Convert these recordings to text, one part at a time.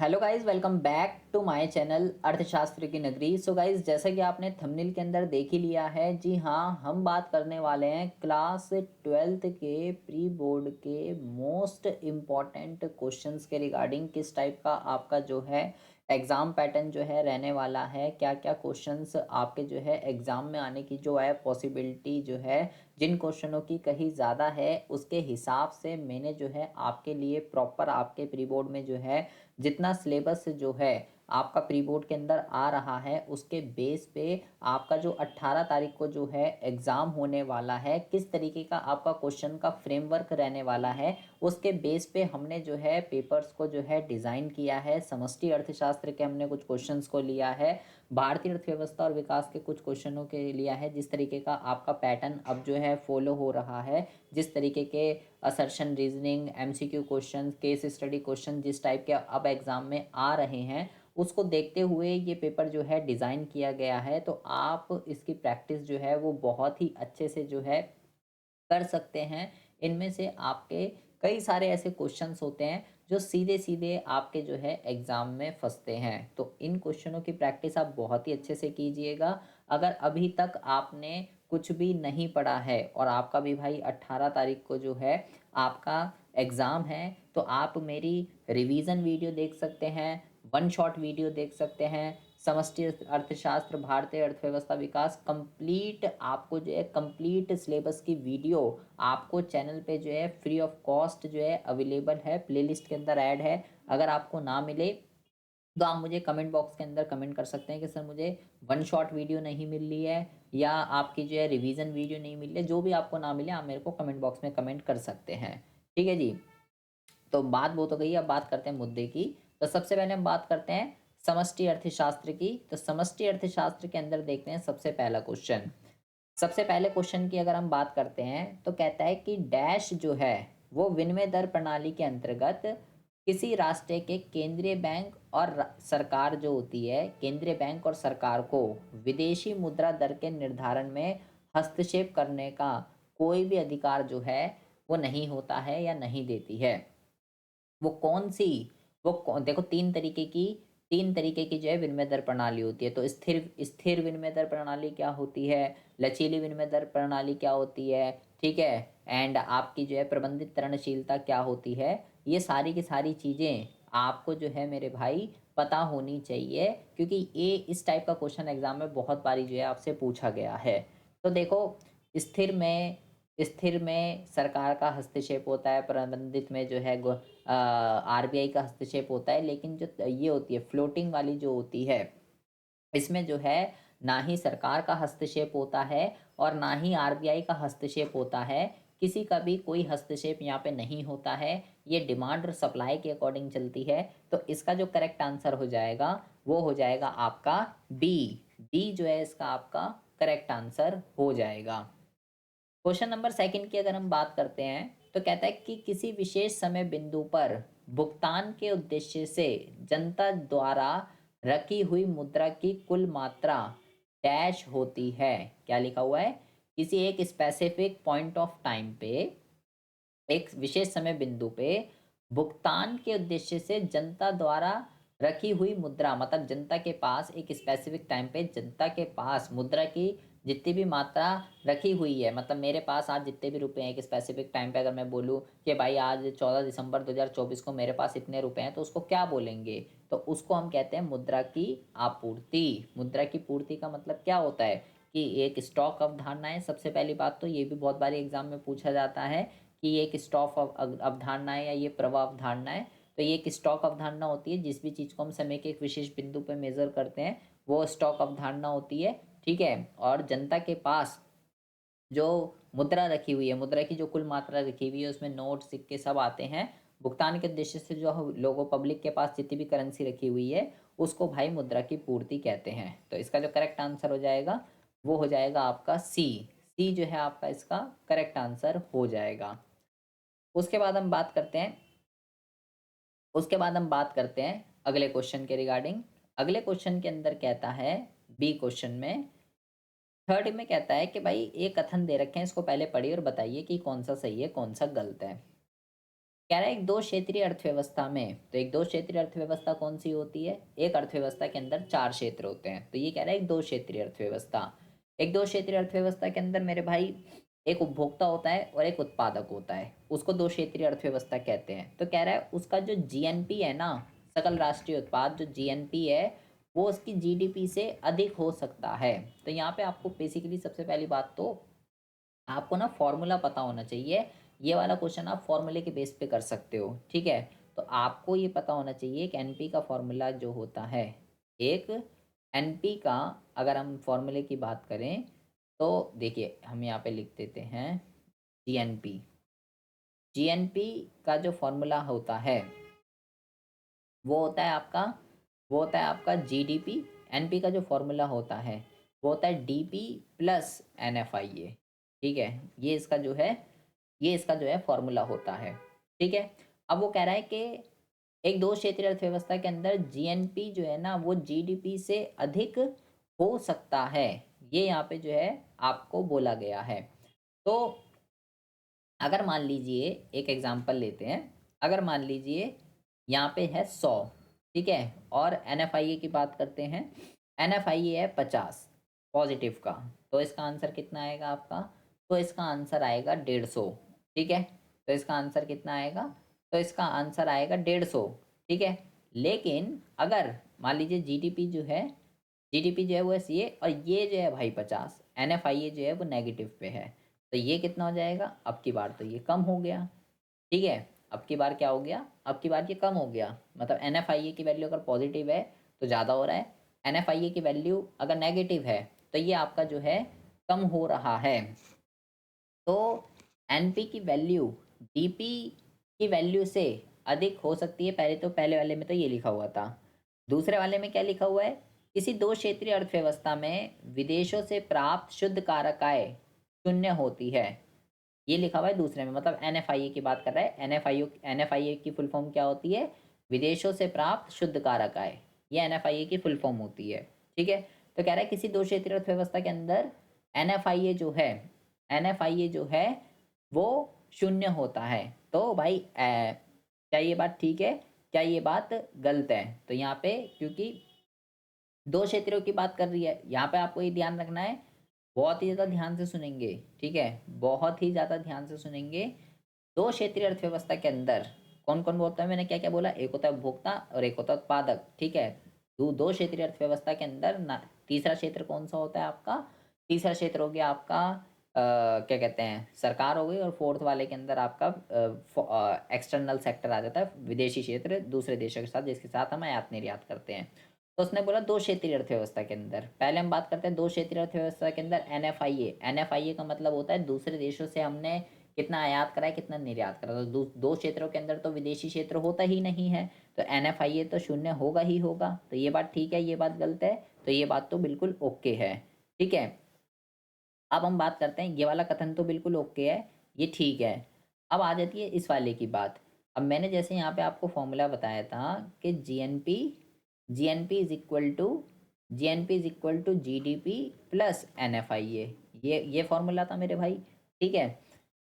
Hello guys, welcome back to my channel अर्थशास्त्र की नगरी। सो गाइस, जैसा कि आपने थंबनेल के अंदर देख ही लिया है, जी हाँ, हम बात करने वाले हैं क्लास 12th के प्री बोर्ड के मोस्ट इम्पॉर्टेंट क्वेश्चंस के रिगार्डिंग। किस टाइप का आपका जो है एग्ज़ाम पैटर्न जो है रहने वाला है, क्या क्या क्वेश्चंस आपके जो है एग्ज़ाम में आने की जो है पॉसिबिलिटी जो है, जिन क्वेश्चनों की कहीं ज़्यादा है उसके हिसाब से मैंने जो है आपके लिए प्रॉपर आपके प्री बोर्ड में जो है जितना सिलेबस जो है आपका प्री बोर्ड के अंदर आ रहा है उसके बेस पे आपका जो 18 तारीख को जो है एग्ज़ाम होने वाला है, किस तरीके का आपका क्वेश्चन का फ्रेमवर्क रहने वाला है, उसके बेस पे हमने जो है पेपर्स को जो है डिज़ाइन किया है। समष्टि अर्थशास्त्र के हमने कुछ क्वेश्चंस को लिया है, भारतीय अर्थव्यवस्था और विकास के कुछ क्वेश्चनों के लिया है। जिस तरीके का आपका पैटर्न अब जो है फॉलो हो रहा है, जिस तरीके के assertion reasoning, MCQ question, case study question जिस टाइप के अब एग्ज़ाम में आ रहे हैं, उसको देखते हुए ये पेपर जो है डिज़ाइन किया गया है। तो आप इसकी प्रैक्टिस जो है वो बहुत ही अच्छे से जो है कर सकते हैं। इनमें से आपके कई सारे ऐसे क्वेश्चंस होते हैं जो सीधे-सीधे आपके जो है एग्ज़ाम में फँसते हैं। तो इन क्वेश्चनों की प्रैक्टिस आप बहुत ही अच्छे से कीजिएगा। अगर अभी तक आपने कुछ भी नहीं पढ़ा है और आपका भी भाई 18 तारीख को जो है आपका एग्ज़ाम है, तो आप मेरी रिवीज़न वीडियो देख सकते हैं, वन शॉट वीडियो देख सकते हैं, समष्टि अर्थशास्त्र, भारतीय अर्थव्यवस्था विकास कंप्लीट आपको जो है कंप्लीट सिलेबस की वीडियो आपको चैनल पे जो है फ्री ऑफ कॉस्ट जो है अवेलेबल है, प्लेलिस्ट के अंदर ऐड है। अगर आपको ना मिले तो आप मुझे कमेंट बॉक्स के अंदर कमेंट कर सकते हैं कि सर मुझे वन शॉट वीडियो नहीं मिल रही है या आपकी जो है रिवीजन वीडियो नहीं मिल रही है। जो भी आपको ना मिले आप मेरे को कमेंट बॉक्स में कमेंट कर सकते हैं। ठीक है जी। तो बात बहुत हो गई, अब बात करते हैं मुद्दे की। तो सबसे पहले हम बात करते हैं समष्टि अर्थशास्त्र की। तो समष्टि अर्थशास्त्र के अंदर देखते हैं सबसे पहला क्वेश्चन। सबसे पहले क्वेश्चन की अगर हम बात करते हैं तो कहता है कि डैश जो है वो विनिमय दर प्रणाली के अंतर्गत किसी राष्ट्र के केंद्रीय बैंक और सरकार जो होती है, केंद्रीय बैंक और सरकार को विदेशी मुद्रा दर के निर्धारण में हस्तक्षेप करने का कोई भी अधिकार जो है वो नहीं होता है या नहीं देती है। वो कौन-सी वो कौ देखो 3 तरीके की जो है विनिमय दर प्रणाली होती है। तो स्थिर स्थिर विनिमय दर प्रणाली क्या होती है, लचीली विनिमय दर प्रणाली क्या होती है, ठीक है? एंड आपकी जो है प्रबंधित तरणशीलता क्या होती है, ये सारी की सारी चीज़ें आपको जो है मेरे भाई पता होनी चाहिए, क्योंकि ये इस टाइप का क्वेश्चन एग्ज़ाम में बहुत बारी जो है आपसे पूछा गया है। तो देखो, स्थिर में स्थिर में सरकार का हस्तक्षेप होता है, प्रबंधित में जो है आरबीआई का हस्तक्षेप होता है, लेकिन जो ये होती है फ्लोटिंग वाली जो होती है, इसमें जो है ना ही सरकार का हस्तक्षेप होता है और ना ही आरबीआई का हस्तक्षेप होता है। किसी का भी कोई हस्तक्षेप यहाँ पे नहीं होता है। ये डिमांड और सप्लाई के अकॉर्डिंग चलती है। तो इसका जो करेक्ट आंसर हो जाएगा वो हो जाएगा आपका बी। बी जो है इसका आपका करेक्ट आंसर हो जाएगा। क्वेश्चन नंबर सेकंड की अगर हम बात करते हैं तो कहता है कि किसी विशेष समय बिंदु पर भुगतान के उद्देश्य से जनता द्वारा रखी हुई मुद्रा की कुल मात्रा डैश होती है। क्या लिखा हुआ है? किसी एक स्पेसिफिक पॉइंट ऑफ टाइम पे, एक विशेष समय बिंदु पे भुगतान के उद्देश्य से जनता द्वारा रखी हुई मुद्रा, मतलब जनता के पास एक स्पेसिफिक टाइम पे जनता के पास मुद्रा की जितनी भी मात्रा रखी हुई है, मतलब मेरे पास आज जितने भी रुपए हैं एक स्पेसिफिक टाइम पे, अगर मैं बोलूँ कि भाई आज 14 दिसंबर 2024 को मेरे पास इतने रुपए हैं, तो उसको क्या बोलेंगे? तो उसको हम कहते हैं मुद्रा की आपूर्ति। मुद्रा की पूर्ति का मतलब क्या होता है कि एक स्टॉक अवधारणा है। सबसे पहली बात तो ये भी बहुत बारी एग्जाम में पूछा जाता है कि ये एक स्टॉक अवधारणा है या ये प्रवाह अवधारणा है। तो ये एक स्टॉक अवधारणा होती है, जिस भी चीज़ को हम समय के एक विशेष बिंदु पर मेज़र करते हैं वो स्टॉक अवधारणा होती है, ठीक है? और जनता के पास जो मुद्रा रखी हुई है, मुद्रा की जो कुल मात्रा रखी हुई है उसमें नोट, सिक्के सब आते हैं। भुगतान के उद्देश्य से जो लोगों पब्लिक के पास जितनी भी करेंसी रखी हुई है उसको भाई मुद्रा की पूर्ति कहते हैं। तो इसका जो करेक्ट आंसर हो जाएगा वो हो जाएगा आपका सी। सी जो है आपका इसका करेक्ट आंसर हो जाएगा। उसके बाद हम बात करते हैं अगले क्वेश्चन के रिगार्डिंग। अगले क्वेश्चन के अंदर कहता है, बी क्वेश्चन में थर्ड में कहता है कि भाई एक कथन दे रखे हैं, इसको पहले पढ़िए और बताइए कि कौन सा सही है कौन सा गलत है। कह रहा है एक दो क्षेत्रीय अर्थव्यवस्था में, तो एक दो क्षेत्रीय अर्थव्यवस्था कौन सी होती है? एक अर्थव्यवस्था के अंदर चार क्षेत्र होते हैं, तो ये कह रहा है एक दो क्षेत्रीय अर्थव्यवस्था। एक दो क्षेत्रीय अर्थव्यवस्था के अंदर मेरे भाई एक उपभोक्ता होता है और एक उत्पादक होता है, उसको दो क्षेत्रीय अर्थव्यवस्था कहते हैं। तो कह रहा है उसका जो जीएनपी है ना, सकल राष्ट्रीय उत्पाद, जो जीएनपी है, वो उसकी जीडीपी से अधिक हो सकता है। तो यहाँ पे आपको बेसिकली सबसे पहली बात तो आपको ना फॉर्मूला पता होना चाहिए। ये वाला क्वेश्चन आप फॉर्मूले के बेस पे कर सकते हो, ठीक है। तो आपको ये पता होना चाहिए कि एनपी का फॉर्मूला जो होता है, एक एनपी का अगर हम फॉर्मूले की बात करें तो देखिए हम यहाँ पे लिख देते हैं जीएनपी। जीएनपी का जो फॉर्मूला होता है वो होता है आपका वो होता है आपका जीडीपी। एनपी का जो फॉर्मूला होता है वो होता है डीपी प्लस एनएफआईए, ठीक है। ये इसका जो है फॉर्मूला होता है, ठीक है। अब वो कह रहा है कि एक दो क्षेत्रीय अर्थव्यवस्था के अंदर जीएनपी जो है ना वो जीडीपी से अधिक हो सकता है, ये यहाँ पे जो है आपको बोला गया है। तो अगर मान लीजिए एक एग्जांपल लेते हैं, अगर मान लीजिए यहाँ पे है 100, ठीक है, और एनएफआईए की बात करते हैं, एनएफआईए है 50 पॉजिटिव का, तो इसका आंसर कितना आएगा आपका? तो इसका आंसर आएगा 150, ठीक है। तो इसका आंसर कितना आएगा? तो इसका आंसर आएगा 150, ठीक है। लेकिन अगर मान लीजिए जीडीपी जो है वो ऐसी है और ये जो है भाई 50, एनएफआईए जो है वो नेगेटिव पे है, तो ये कितना हो जाएगा? अब की बार तो ये कम हो गया, ठीक है। अब की बार क्या हो गया? अब की बार ये कम हो गया, मतलब एनएफआईए की वैल्यू अगर पॉजिटिव है तो ज़्यादा हो रहा है, एनएफआईए की वैल्यू अगर नेगेटिव है तो ये आपका जो है कम हो रहा है। तो एनपी की वैल्यू डीपी की वैल्यू से अधिक हो सकती है। पहले तो पहले वाले में तो ये लिखा हुआ था, दूसरे वाले में क्या लिखा हुआ है? किसी दो क्षेत्रीय अर्थव्यवस्था में विदेशों से प्राप्त शुद्ध कारक आय शून्य होती है, ये लिखा हुआ है दूसरे में। मतलब एनएफआईए की बात कर रहा है। एनएफआईए की फुल फॉर्म क्या होती है? विदेशों से प्राप्त शुद्ध कारक आय, ये एनएफआईए की फुल फॉर्म होती है, ठीक है। तो कह रहा है किसी दो क्षेत्रीय अर्थव्यवस्था के अंदर एनएफआईए जो है एनएफआईए जो है वो शून्य होता है। तो भाई क्या ये बात ठीक है, क्या ये बात गलत है? तो यहाँ पे क्योंकि दो क्षेत्रों की बात कर रही है, यहाँ पे आपको ये ध्यान रखना है, बहुत ही ज़्यादा ध्यान से सुनेंगे, ठीक है, बहुत ही ज़्यादा ध्यान से सुनेंगे। दो क्षेत्रीय अर्थव्यवस्था के अंदर कौन कौन बोलता है? मैंने क्या क्या बोला? एक होता है उपभोक्ता और एक होता है उत्पादक, ठीक है। दो क्षेत्रीय अर्थव्यवस्था के अंदर ना तीसरा क्षेत्र कौन सा होता है आपका? तीसरा क्षेत्र हो गया आपका क्या कहते हैं, सरकार हो गई, और फोर्थ वाले के अंदर आपका एक्सटर्नल सेक्टर आ जाता है, विदेशी क्षेत्र, दूसरे देशों के साथ जिसके साथ हम आयात निर्यात करते हैं। तो उसने बोला दो क्षेत्रीय अर्थव्यवस्था के अंदर, पहले हम बात करते हैं दो क्षेत्रीय अर्थव्यवस्था के अंदर एनएफआईए। एनएफआईए का मतलब होता है दूसरे देशों से हमने कितना आयात करा है, कितना निर्यात करा। तो दो क्षेत्रों के अंदर तो विदेशी क्षेत्र होता ही नहीं है, तो एनएफआईए तो शून्य होगा ही होगा। तो ये बात ठीक है, ये बात गलत है? तो ये बात तो बिल्कुल ओके है, ठीक है। अब हम बात करते हैं, ये वाला कथन तो बिल्कुल ओके है, ये ठीक है। अब आ जाती है इस वाले की बात। अब मैंने जैसे यहाँ पे आपको फॉर्मूला बताया था कि GNP GNP is equal to GNP is equal to GDP plus NFIA, ये फॉर्मूला था मेरे भाई, ठीक है।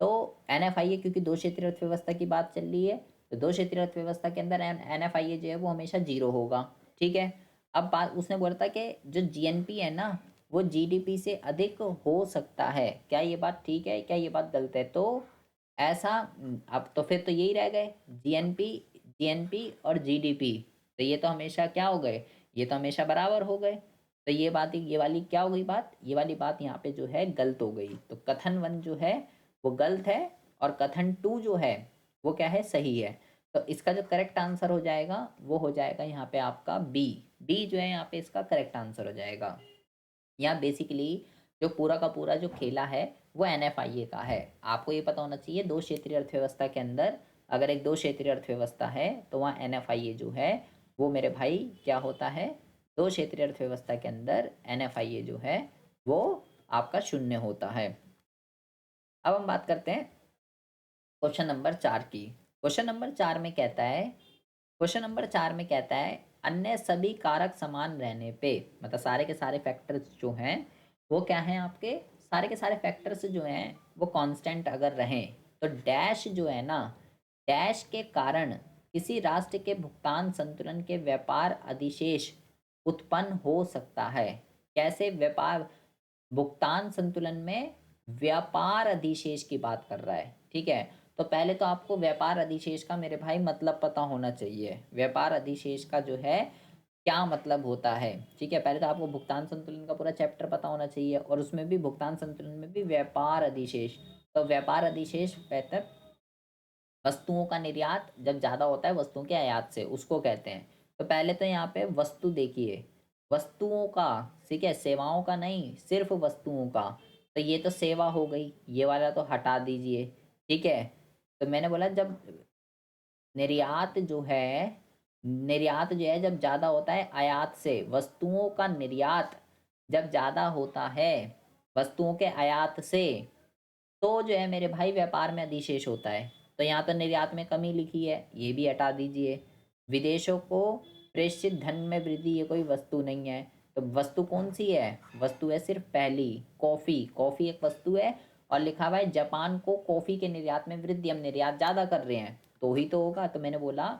तो एनएफआईए क्योंकि दो क्षेत्रीय अर्थव्यवस्था की बात चल रही है, तो दो क्षेत्रीय अर्थव्यवस्था के अंदर एनएफआईए जो है वो हमेशा जीरो होगा, ठीक है। अब बात उसने बोला था कि जो जीएनपी है ना वो जीडीपी से अधिक हो सकता है, क्या ये बात ठीक है, क्या ये बात गलत है? तो ऐसा अब तो फिर तो यही रह गए, जीएनपी जीएनपी और जीडीपी, तो ये तो हमेशा क्या हो गए? ये तो हमेशा बराबर हो गए। तो ये वाली क्या हो गई बात? ये वाली बात यहाँ पे जो है गलत हो गई। तो कथन वन जो है वो गलत है और कथन टू जो है वो क्या है? सही है। तो इसका जो करेक्ट आंसर हो जाएगा वो हो जाएगा यहाँ पे आपका बी। बी जो है यहाँ पे इसका करेक्ट आंसर हो जाएगा। यहाँ बेसिकली जो पूरा का पूरा जो खेला है वो एनएफआईए का है। आपको ये पता होना चाहिए दो क्षेत्रीय अर्थव्यवस्था के अंदर, अगर एक दो क्षेत्रीय अर्थव्यवस्था है तो वहाँ एनएफआईए जो है वो मेरे भाई क्या होता है? दो क्षेत्रीय अर्थव्यवस्था के अंदर एनएफआईए जो है वो आपका शून्य होता है। अब हम बात करते हैं क्वेश्चन नंबर 4 की। क्वेश्चन नंबर 4 में कहता है क्वेश्चन नंबर 4 में कहता है अन्य सभी कारक समान रहने पे, मतलब सारे के सारे फैक्टर्स जो हैं वो क्या हैं आपके? सारे के सारे फैक्टर्स जो हैं वो कांस्टेंट अगर रहें तो डैश जो है ना डैश के कारण किसी राष्ट्र के भुगतान संतुलन के व्यापार अधिशेष उत्पन्न हो सकता है। कैसे व्यापार भुगतान संतुलन में व्यापार अधिशेष की बात कर रहा है, ठीक है। तो पहले तो आपको व्यापार अधिशेष का मेरे भाई मतलब पता होना चाहिए। व्यापार अधिशेष का जो है क्या मतलब होता है, ठीक है। पहले तो आपको भुगतान संतुलन का पूरा चैप्टर पता होना चाहिए और उसमें भी भुगतान संतुलन में भी व्यापार अधिशेष। तो व्यापार अधिशेष बेहतर वस्तुओं का निर्यात जब ज़्यादा होता है वस्तुओं के आयात से, उसको कहते हैं। तो पहले तो यहाँ पे वस्तु देखिए, वस्तुओं का, ठीक है, सेवाओं का नहीं, सिर्फ वस्तुओं का। तो ये तो सेवा हो गई, ये वाला तो हटा दीजिए, ठीक है। तो मैंने बोला जब निर्यात जो है, निर्यात जो है जब ज़्यादा होता है आयात से, वस्तुओं का निर्यात जब ज़्यादा होता है वस्तुओं के आयात से, तो जो है मेरे भाई व्यापार में अधिशेष होता है। तो यहाँ तो निर्यात में कमी लिखी है, ये भी हटा दीजिए। विदेशों को प्रेषित धन में वृद्धि, ये कोई वस्तु नहीं है। तो वस्तु कौन सी है, वस्तु है सिर्फ पहली, कॉफ़ी। कॉफ़ी एक वस्तु है और लिखा हुआ है जापान को कॉफ़ी के निर्यात में वृद्धि, हम निर्यात ज़्यादा कर रहे हैं तो ही तो होगा। तो मैंने बोला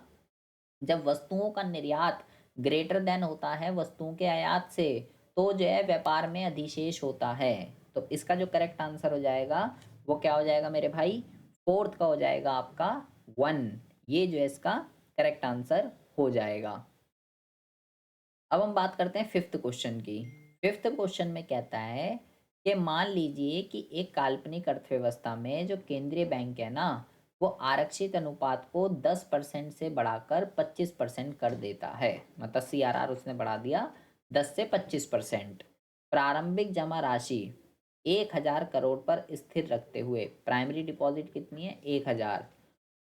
जब वस्तुओं का निर्यात ग्रेटर देन होता है वस्तुओं के आयात से, तो जो है व्यापार में अधिशेष होता है। तो इसका जो करेक्ट आंसर हो जाएगा वो क्या हो जाएगा मेरे भाई, फोर्थ का हो जाएगा आपका 1। ये जो है इसका करेक्ट आंसर हो जाएगा। अब हम बात करते हैं फिफ्थ क्वेश्चन की। फिफ्थ क्वेश्चन में कहता है कि मान लीजिए कि एक काल्पनिक अर्थव्यवस्था में जो केंद्रीय बैंक है ना, वो आरक्षित अनुपात को 10% से बढ़ाकर 25% कर देता है। मतलब CRR उसने बढ़ा दिया 10 से 25%। प्रारंभिक जमा राशि 1000 करोड़ पर स्थिर रखते हुए, प्राइमरी डिपॉजिट कितनी है 1000,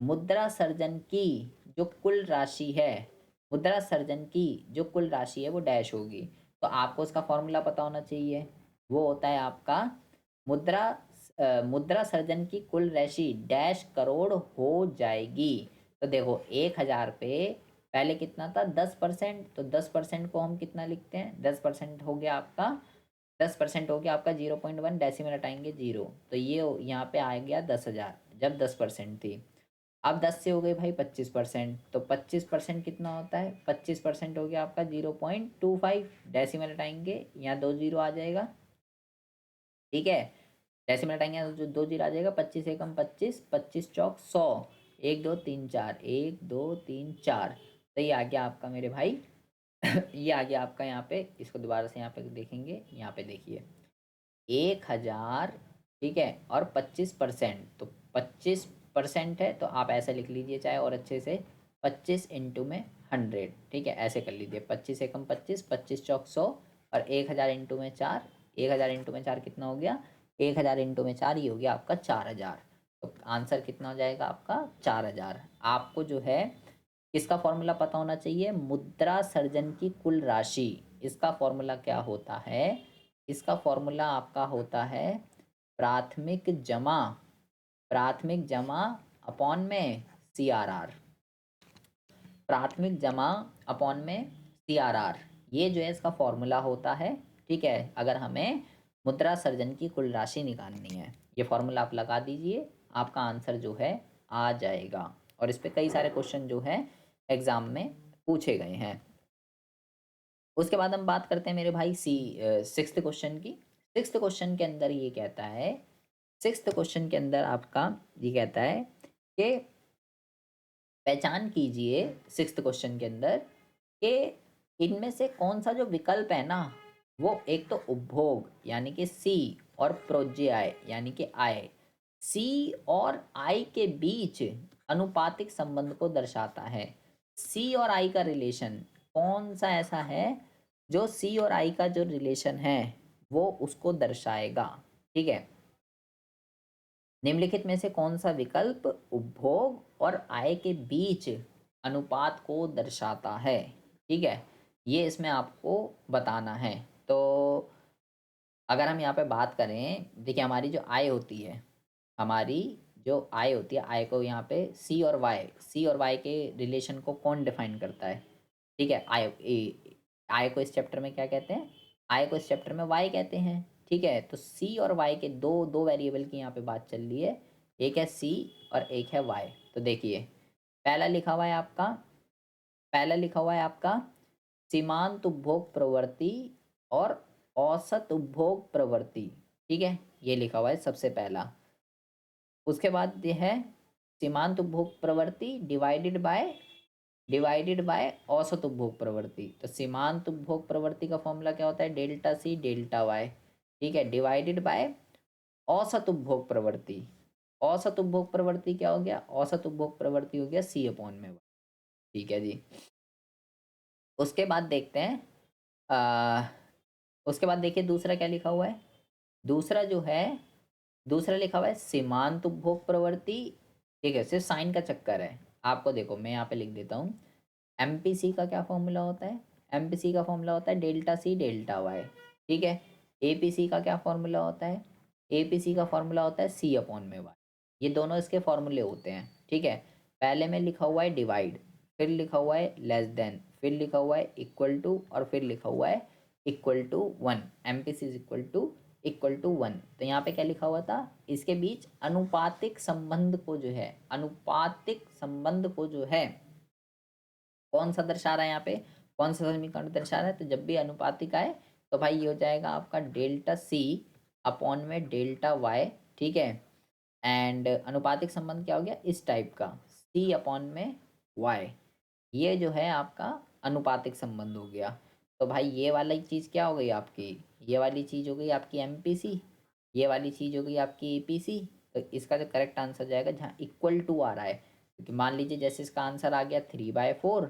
मुद्रा सर्जन की जो कुल राशि है, मुद्रा सर्जन की जो कुल राशि है वो डैश होगी। तो आपको उसका फॉर्मूला पता होना चाहिए। वो होता है आपका मुद्रा मुद्रा सर्जन की कुल राशि डैश करोड़ हो जाएगी। तो देखो 1000 पे पहले कितना था 10%, तो 10% को हम कितना लिखते हैं, 10% हो गया आपका, 10% हो गया आपका 0.1, डेसिमल हटाएंगे 0, तो ये यहाँ पे आ गया 10,000 जब 10% थी। अब 10 से हो गई भाई 25%, तो 25% कितना होता है, 25% हो गया आपका 0.25, डेसिमल हटाएंगे यहाँ 2 जीरो आ जाएगा, ठीक है। डेसिमल हटाएंगे तो जो 2 जीरो आ जाएगा, 25 एकम 25, 25 चौक 100, 1 2 3 4, 1 2 3 4। तो ये आ गया आपका मेरे भाई ये आ गया आपका यहाँ पे, इसको दोबारा से यहाँ पे देखेंगे, यहाँ पे देखिए 1000, ठीक है, और 25%, तो 25% है तो आप ऐसे लिख लीजिए चाहे और अच्छे से, 25 इंटू में 100, ठीक है, ऐसे कर लीजिए, 25 एकम 25, 25 चौक 100, और 1000 इंटू में 4, 1000 इंटू में 4 कितना हो गया, 1000 इंटू में 4 ये हो गया आपका 4000। तो आंसर कितना हो जाएगा आपका 4000। आपको जो है इसका फॉर्मूला पता होना चाहिए, मुद्रा सर्जन की कुल राशि, इसका फॉर्मूला क्या होता है, इसका फॉर्मूला आपका होता है प्राथमिक जमा, प्राथमिक जमा अपॉन में CRR, प्राथमिक जमा अपॉन में CRR, ये जो है इसका फॉर्मूला होता है, ठीक है। अगर हमें मुद्रा सर्जन की कुल राशि निकालनी है, ये फॉर्मूला आप लगा दीजिए, आपका आंसर जो है आ जाएगा। और इस पे कई सारे क्वेश्चन जो है एग्ज़ाम में पूछे गए हैं। उसके बाद हम बात करते हैं मेरे भाई सिक्स्थ क्वेश्चन की। सिक्स्थ क्वेश्चन के अंदर ये कहता है, सिक्स्थ क्वेश्चन के अंदर आपका ये कहता है कि पहचान कीजिए, सिक्स्थ क्वेश्चन के अंदर, कि इनमें से कौन सा जो विकल्प है ना, वो एक तो उपभोग यानी कि C, और प्रोज्याय यानी कि I, C और I के बीच अनुपातिक संबंध को दर्शाता है। C और I का रिलेशन कौन सा ऐसा है जो C और I का जो रिलेशन है वो उसको दर्शाएगा, ठीक है। निम्नलिखित में से कौन सा विकल्प उपभोग और आय के बीच अनुपात को दर्शाता है, ठीक है, ये इसमें आपको बताना है। तो अगर हम यहाँ पे बात करें, देखिए हमारी जो आय होती है, हमारी जो आय होती है, आय को यहाँ पे सी और वाई के रिलेशन को कौन डिफाइन करता है, ठीक है। आय को इस चैप्टर में क्या कहते हैं, आय को इस चैप्टर में वाई कहते हैं, ठीक है। तो सी और वाई के दो दो वेरिएबल की यहाँ पे बात चल रही है, एक है सी और एक है वाई, तो देखिए पहला लिखा हुआ है आपका पहला लिखा हुआ है आपका सीमांत उपभोग प्रवृत्ति और औसत उपभोग प्रवृत्ति। ठीक है, ये लिखा हुआ है सबसे पहला। उसके बाद ये है सीमांत उपभोग प्रवृत्ति डिवाइडेड बाय औसत उपभोग प्रवृत्ति। तो सीमांत उपभोग प्रवृत्ति का फॉर्मूला क्या होता है, डेल्टा सी डेल्टा वाई। ठीक है, डिवाइडेड बाय औसत उपभोग प्रवृत्ति। औसत उपभोग प्रवृत्ति क्या हो गया, औसत उपभोग प्रवृत्ति हो गया सी अपॉन में। ठीक है जी। उसके बाद देखते हैं उसके बाद देखिए दूसरा क्या लिखा हुआ है। दूसरा जो है दूसरा लिखा हुआ है सीमांत उपभोग प्रवृत्ति। ठीक है, सिर्फ साइन का चक्कर है आपको। देखो मैं यहाँ पे लिख देता हूँ, एमपीसी का क्या फॉर्मूला होता है, एमपीसी का फॉर्मूला होता है डेल्टा सी डेल्टा वाई। ठीक है, एपीसी का क्या फॉर्मूला होता है, एपीसी का फॉर्मूला होता है सी अपॉन में वाई। ये दोनों इसके फॉर्मूले होते हैं। ठीक है, पहले में लिखा हुआ है डिवाइड, फिर लिखा हुआ है लेस देन, फिर लिखा हुआ है इक्वल टू, और फिर लिखा हुआ है equal to one. M P C is equal to one. तो यहाँ पे क्या लिखा हुआ था, इसके बीच अनुपातिक संबंध को जो है, अनुपातिक संबंध को जो है कौन सा दर्शा रहा है, यहाँ पे कौन सा समीकरण दर्शा रहा है। तो जब भी अनुपातिक आए तो भाई ये हो जाएगा आपका डेल्टा सी अपॉन में डेल्टा वाई। ठीक है, एंड अनुपातिक संबंध क्या हो गया इस टाइप का, सी अपॉन में वाई। ये जो है आपका अनुपातिक संबंध हो गया। तो भाई ये वाली चीज़ क्या हो गई आपकी, ये वाली चीज़ हो गई आपकी एमपीसी, ये वाली चीज़ हो गई आपकी एपीसी। तो इसका जो करेक्ट आंसर जाएगा जहाँ इक्वल टू आ रहा है, क्योंकि मान लीजिए जैसे इसका आंसर आ गया 3/4।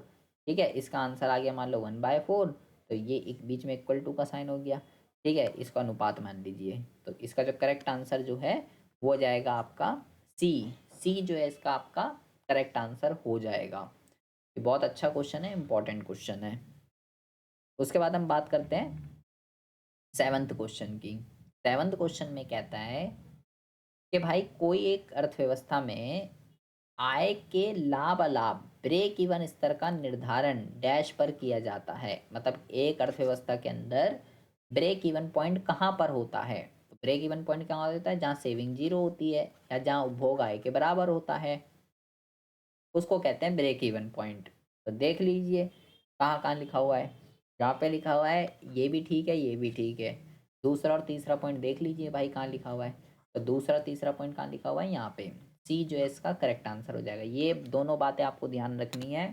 ठीक है, इसका आंसर आ गया मान लो 1/4, तो ये एक बीच में इक्वल टू का साइन हो गया। ठीक है, इसका अनुपात मान लीजिए। तो इसका जो करेक्ट आंसर जो है वो जाएगा आपका सी। सी जो है इसका आपका करेक्ट आंसर हो जाएगा। ये बहुत अच्छा क्वेश्चन है, इंपॉर्टेंट क्वेश्चन है। उसके बाद हम बात करते हैं सेवन्थ क्वेश्चन की। सेवन्थ क्वेश्चन में कहता है कि भाई कोई एक अर्थव्यवस्था में आय के लाभ अलाभ ब्रेक इवन स्तर का निर्धारण डैश पर किया जाता है। मतलब एक अर्थव्यवस्था के अंदर ब्रेक इवन पॉइंट कहाँ पर होता है। तो ब्रेक इवन पॉइंट कहाँ होता है, जहाँ सेविंग जीरो होती है या जहाँ उपभोग आय के बराबर होता है, उसको कहते हैं ब्रेक इवन पॉइंट। तो देख लीजिए कहाँ कहाँ लिखा हुआ है। जहाँ पे लिखा हुआ है ये भी ठीक है, ये भी ठीक है। दूसरा और तीसरा पॉइंट देख लीजिए भाई कहाँ लिखा हुआ है। तो दूसरा तीसरा पॉइंट कहाँ लिखा हुआ है, यहाँ पे सी जो है इसका करेक्ट आंसर हो जाएगा। ये दोनों बातें आपको ध्यान रखनी है।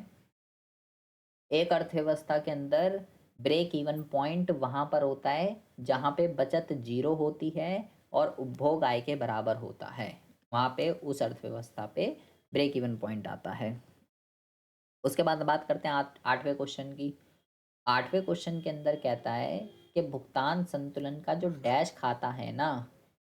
एक अर्थव्यवस्था के अंदर ब्रेक इवन पॉइंट वहाँ पर होता है जहाँ पे बचत जीरो होती है और उपभोग आय के बराबर होता है। वहाँ पे उस अर्थव्यवस्था पे ब्रेक इवन पॉइंट आता है। उसके बाद बात करते हैं आठवें क्वेश्चन की। आठवें क्वेश्चन के अंदर कहता है कि भुगतान संतुलन का जो डैश खाता है ना,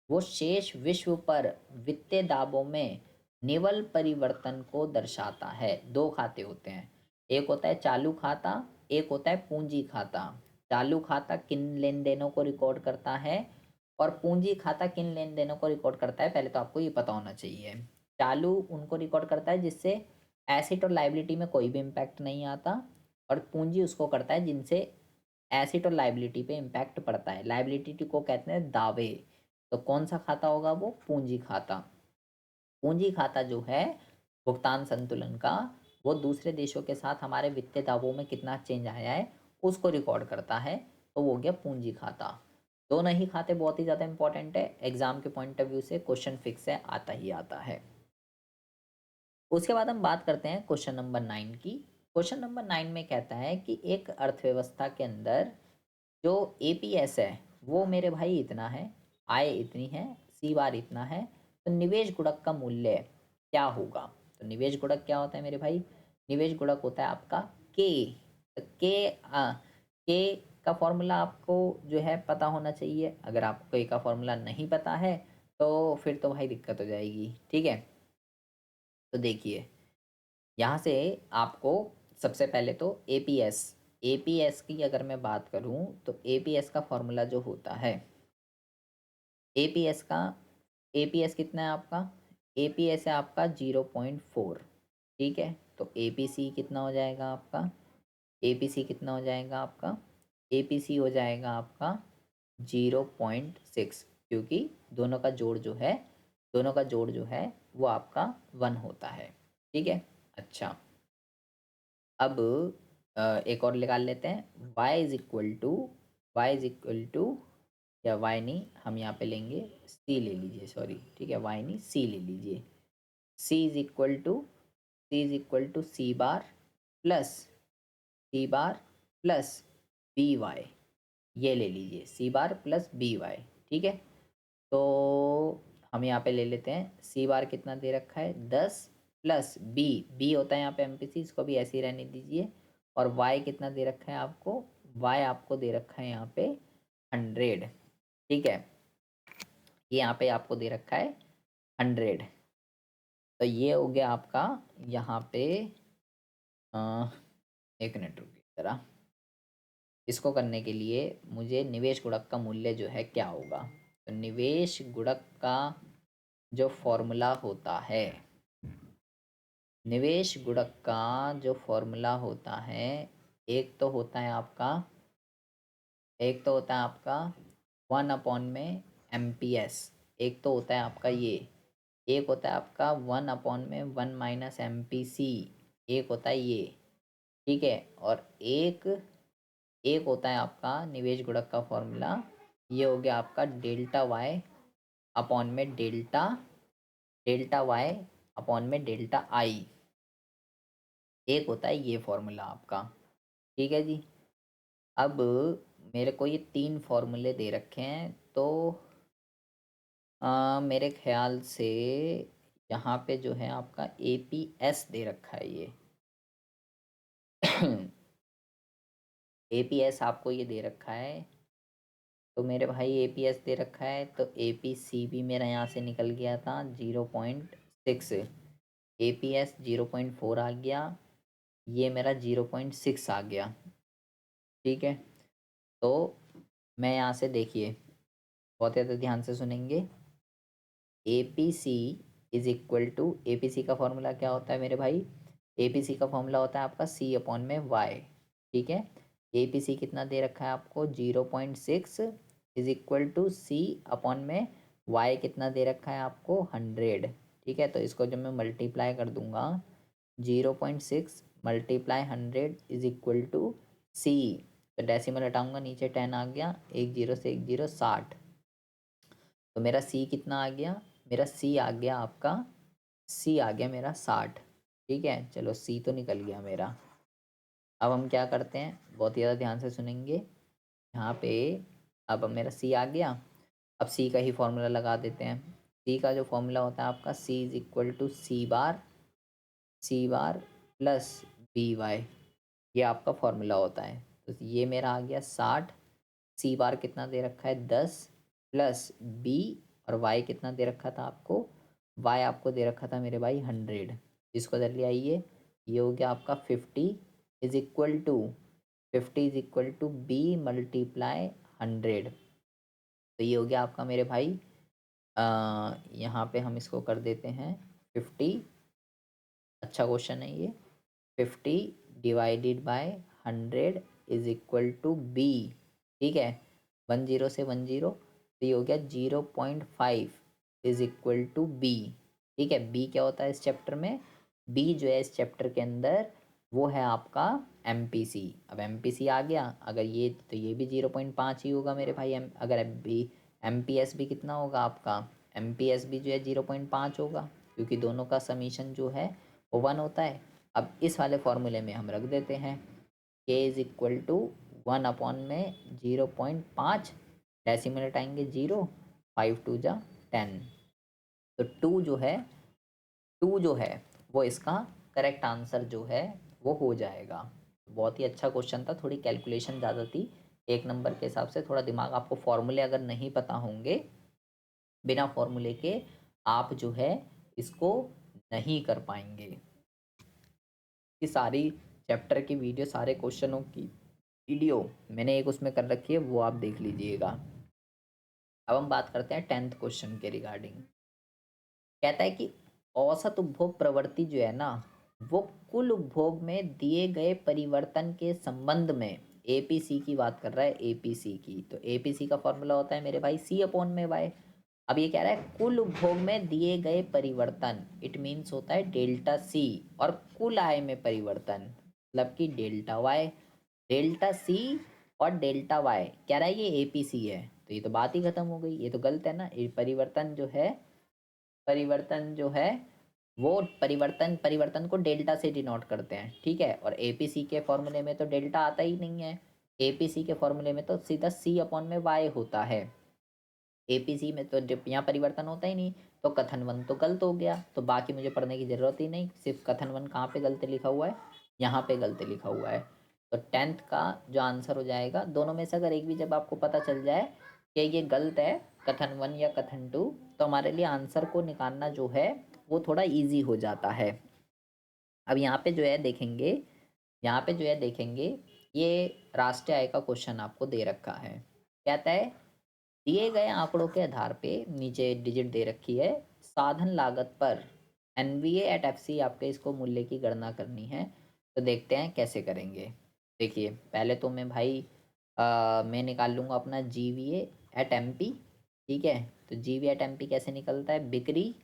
वो शेष विश्व पर वित्तीय दावों में निवल परिवर्तन को दर्शाता है। दो खाते होते हैं, एक होता है चालू खाता, एक होता है पूंजी खाता। चालू खाता किन लेन देनों को रिकॉर्ड करता है और पूंजी खाता किन लेन देनों को रिकॉर्ड करता है, पहले तो आपको ये पता होना चाहिए। चालू उनको रिकॉर्ड करता है जिससे एसेट और लाइबिलिटी में कोई भी इम्पैक्ट नहीं आता, और पूंजी उसको करता है जिनसे एसेट और लाइबिलिटी पे इम्पैक्ट पड़ता है। लाइबिलिटी को कहते हैं दावे। तो कौन सा खाता होगा, वो पूंजी खाता। पूंजी खाता जो है भुगतान संतुलन का, वो दूसरे देशों के साथ हमारे वित्तीय दावों में कितना चेंज आया है उसको रिकॉर्ड करता है। तो वो हो गया पूंजी खाता। दोनों ही खाते बहुत ही ज़्यादा इंपॉर्टेंट है, एग्जाम के पॉइंट ऑफ व्यू से क्वेश्चन फिक्स है, आता ही आता है। उसके बाद हम बात करते हैं क्वेश्चन नंबर 9 की। क्वेश्चन नंबर 9 में कहता है कि एक अर्थव्यवस्था के अंदर जो एपीएस है वो मेरे भाई इतना है, आय इतनी है, सी बार इतना है, तो निवेश गुणक का मूल्य क्या होगा। तो निवेश गुणक क्या होता है मेरे भाई, निवेश गुणक होता है आपका के। के का फॉर्मूला आपको जो है पता होना चाहिए। अगर आपको के का फॉर्मूला नहीं पता है तो फिर तो भाई दिक्कत हो जाएगी। ठीक है, तो देखिए यहाँ से आपको सबसे पहले तो एपीएस, एपीएस की अगर मैं बात करूँ तो एपीएस का फॉर्मूला जो होता है, एपीएस का, एपीएस कितना है आपका, एपीएस है आपका 0.4। ठीक है, तो एपीसी कितना हो जाएगा आपका, एपीसी कितना हो जाएगा आपका, एपीसी हो जाएगा आपका 0.6, क्योंकि दोनों का जोड़ जो है, दोनों का जोड़ जो है वो आपका 1 होता है। ठीक है। अच्छा, अब एक और निकाल लेते हैं। y इज इक्वल टू या y नहीं, हम यहाँ पे लेंगे c ले लीजिए, सॉरी ठीक है, y नहीं c ले लीजिए। c is equal to C bar plus B Y, ये ले लीजिए C bar plus B Y. ठीक है, तो हम यहाँ पे ले लेते हैं सी बार कितना दे रखा है 10 प्लस बी, बी होता है यहाँ पे एमपीसी, इसको भी ऐसे ही रहने दीजिए। और वाई कितना दे रखा है आपको, वाई आपको दे रखा है यहाँ पे 100। ठीक है, ये यहाँ पे आपको दे रखा है 100। तो ये हो गया आपका यहाँ पे अ, एक मिनट रुकिए ज़रा, इसको करने के लिए मुझे निवेश गुणक का मूल्य जो है क्या होगा। तो निवेश गुणक का जो फॉर्मूला होता है, निवेश गुणक का जो फॉर्मूला होता है, एक तो होता है आपका एक तो होता है आपका 1 अपॉन में एम पी एस, एक तो होता है आपका ये, एक होता है आपका 1 अपॉन में 1 - MPC, एक होता है ये। ठीक है, और एक एक होता है आपका निवेश गुणक का फॉर्मूला, ये हो गया आपका डेल्टा वाई अपॉन में डेल्टा डेल्टा वाई अपॉन में डेल्टा आई, एक होता है ये फॉर्मूला आपका। ठीक है जी, अब मेरे को ये 3 फॉर्मूले दे रखे हैं, तो मेरे ख्याल से यहाँ पे जो है आपका एपीएस दे रखा है ये एपीएस आपको ये दे रखा है, तो मेरे भाई एपीएस दे रखा है, तो एपीसी भी मेरा यहाँ से निकल गया था 0.6, एपीएस 0.4 आ गया, ये मेरा 0.6 आ गया। ठीक है, तो मैं यहाँ से देखिए बहुत ज़्यादा ध्यान से सुनेंगे। APC is equal to, APC का फॉर्मूला क्या होता है मेरे भाई, एपीसी का फॉर्मूला होता है आपका सी अपॉन में वाई। ठीक है, एपीसी कितना दे रखा है आपको 0.6 is equal to C upon में वाई कितना दे रखा है आपको 100। ठीक है, तो इसको जब मैं मल्टीप्लाई कर दूंगा 0.6 मल्टीप्लाई 100 इज इक्वल टू सी, तो डेसिमल हटाऊंगा नीचे 10 आ गया, एक जीरो से एक जीरो 60, तो मेरा सी कितना आ गया, मेरा सी आ गया आपका, सी आ गया मेरा 60। ठीक है, चलो सी तो निकल गया मेरा। अब हम क्या करते हैं, बहुत ही ज़्यादा ध्यान से सुनेंगे यहाँ पे। अब मेरा सी आ गया, अब सी का ही फॉर्मूला लगा देते हैं। सी का जो फॉर्मूला होता है आपका C is equal to C bar plus B Y, ये आपका फॉर्मूला होता है। तो ये मेरा आ गया 60, सी बार कितना दे रखा है 10 प्लस बी, और वाई कितना दे रखा था आपको, वाई आपको दे रखा था मेरे भाई 100, इसको इधर ले आइए, ये हो गया आपका 50 is equal to 50 is equal to B multiply 100, तो ये हो गया आपका मेरे भाई यहाँ पे हम इसको कर देते हैं 50। अच्छा क्वेश्चन है ये, 50 divided by 100 is equal to B. ठीक है, 10 से 10, तो ये हो गया 0.5 इज इक्वल टू बी। ठीक है, बी क्या होता है इस चैप्टर में, बी जो है इस चैप्टर के अंदर वो है आपका एमपीसी। अब एमपीसी आ गया, अगर ये तो ये भी 0.5 ही होगा मेरे भाई, अगर बी एमपीएस भी कितना होगा आपका, एमपीएस भी जो है 0.5 होगा, क्योंकि दोनों का समीशन जो है वो 1 होता है। अब इस वाले फॉर्मूले में हम रख देते हैं के इज इक्वल टू 1 अपॉन में 0.5, डेसिमल हटाएंगे 0, 5 टू जा 10, तो टू जो है वो इसका करेक्ट आंसर जो है वो हो जाएगा। बहुत ही अच्छा क्वेश्चन था, थोड़ी कैलकुलेशन ज़्यादा थी, एक नंबर के हिसाब से थोड़ा दिमाग, आपको फॉर्मूले अगर नहीं पता होंगे, बिना फॉर्मूले के आप जो है इसको नहीं कर पाएंगे। कि सारी चैप्टर की वीडियो, सारे क्वेश्चनों की वीडियो मैंने एक उसमें कर रखी है, वो आप देख लीजिएगा। अब हम बात करते हैं 10th क्वेश्चन के रिगार्डिंग। कहता है कि औसत उपभोग प्रवृत्ति जो है ना, वो कुल उपभोग में दिए गए परिवर्तन के संबंध में, एपीसी की बात कर रहा है, एपीसी की, तो एपीसी का फॉर्मूला होता है मेरे भाई सी अपॉन में वाई। अब ये कह रहा है कुल उपभोग में दिए गए परिवर्तन, इट मीन्स होता है डेल्टा सी, और कुल आय में परिवर्तन मतलब कि डेल्टा वाई। डेल्टा सी और डेल्टा वाई कह रहा है ये एपीसी है, तो ये तो बात ही खत्म हो गई, ये तो गलत है ना। ये परिवर्तन जो है वो परिवर्तन परिवर्तन को डेल्टा से डिनोट करते हैं, ठीक है। और एपीसी के फॉर्मूले में तो डेल्टा आता ही नहीं है, एपीसी के फॉर्मूले में तो सीधा सी अपॉन में वाई होता है। एपीसी में तो जब यहाँ परिवर्तन होता ही नहीं, तो कथन वन तो गलत हो गया, तो बाकी मुझे पढ़ने की ज़रूरत ही नहीं। सिर्फ कथन वन कहाँ पे गलत लिखा हुआ है, यहाँ पे गलत लिखा हुआ है। तो 10th का जो आंसर हो जाएगा, दोनों में से अगर एक भी जब आपको पता चल जाए कि ये गलत है, कथन वन या कथन टू, तो हमारे लिए आंसर को निकालना जो है वो थोड़ा ईजी हो जाता है। अब यहाँ पे जो है देखेंगे, यहाँ पे जो है देखेंगे, ये राष्ट्रीय आय का क्वेश्चन आपको दे रखा है। कहता है दिए गए आंकड़ों के आधार पे, नीचे डिजिट दे रखी है, साधन लागत पर एनवीए एट एफसी आपके इसको मूल्य की गणना करनी है। तो देखते हैं कैसे करेंगे। देखिए पहले तो मैं भाई मैं निकाल लूँगा अपना जीवीए एट एमपी, ठीक है। तो जीवीए एट एमपी कैसे निकलता है, बिक्री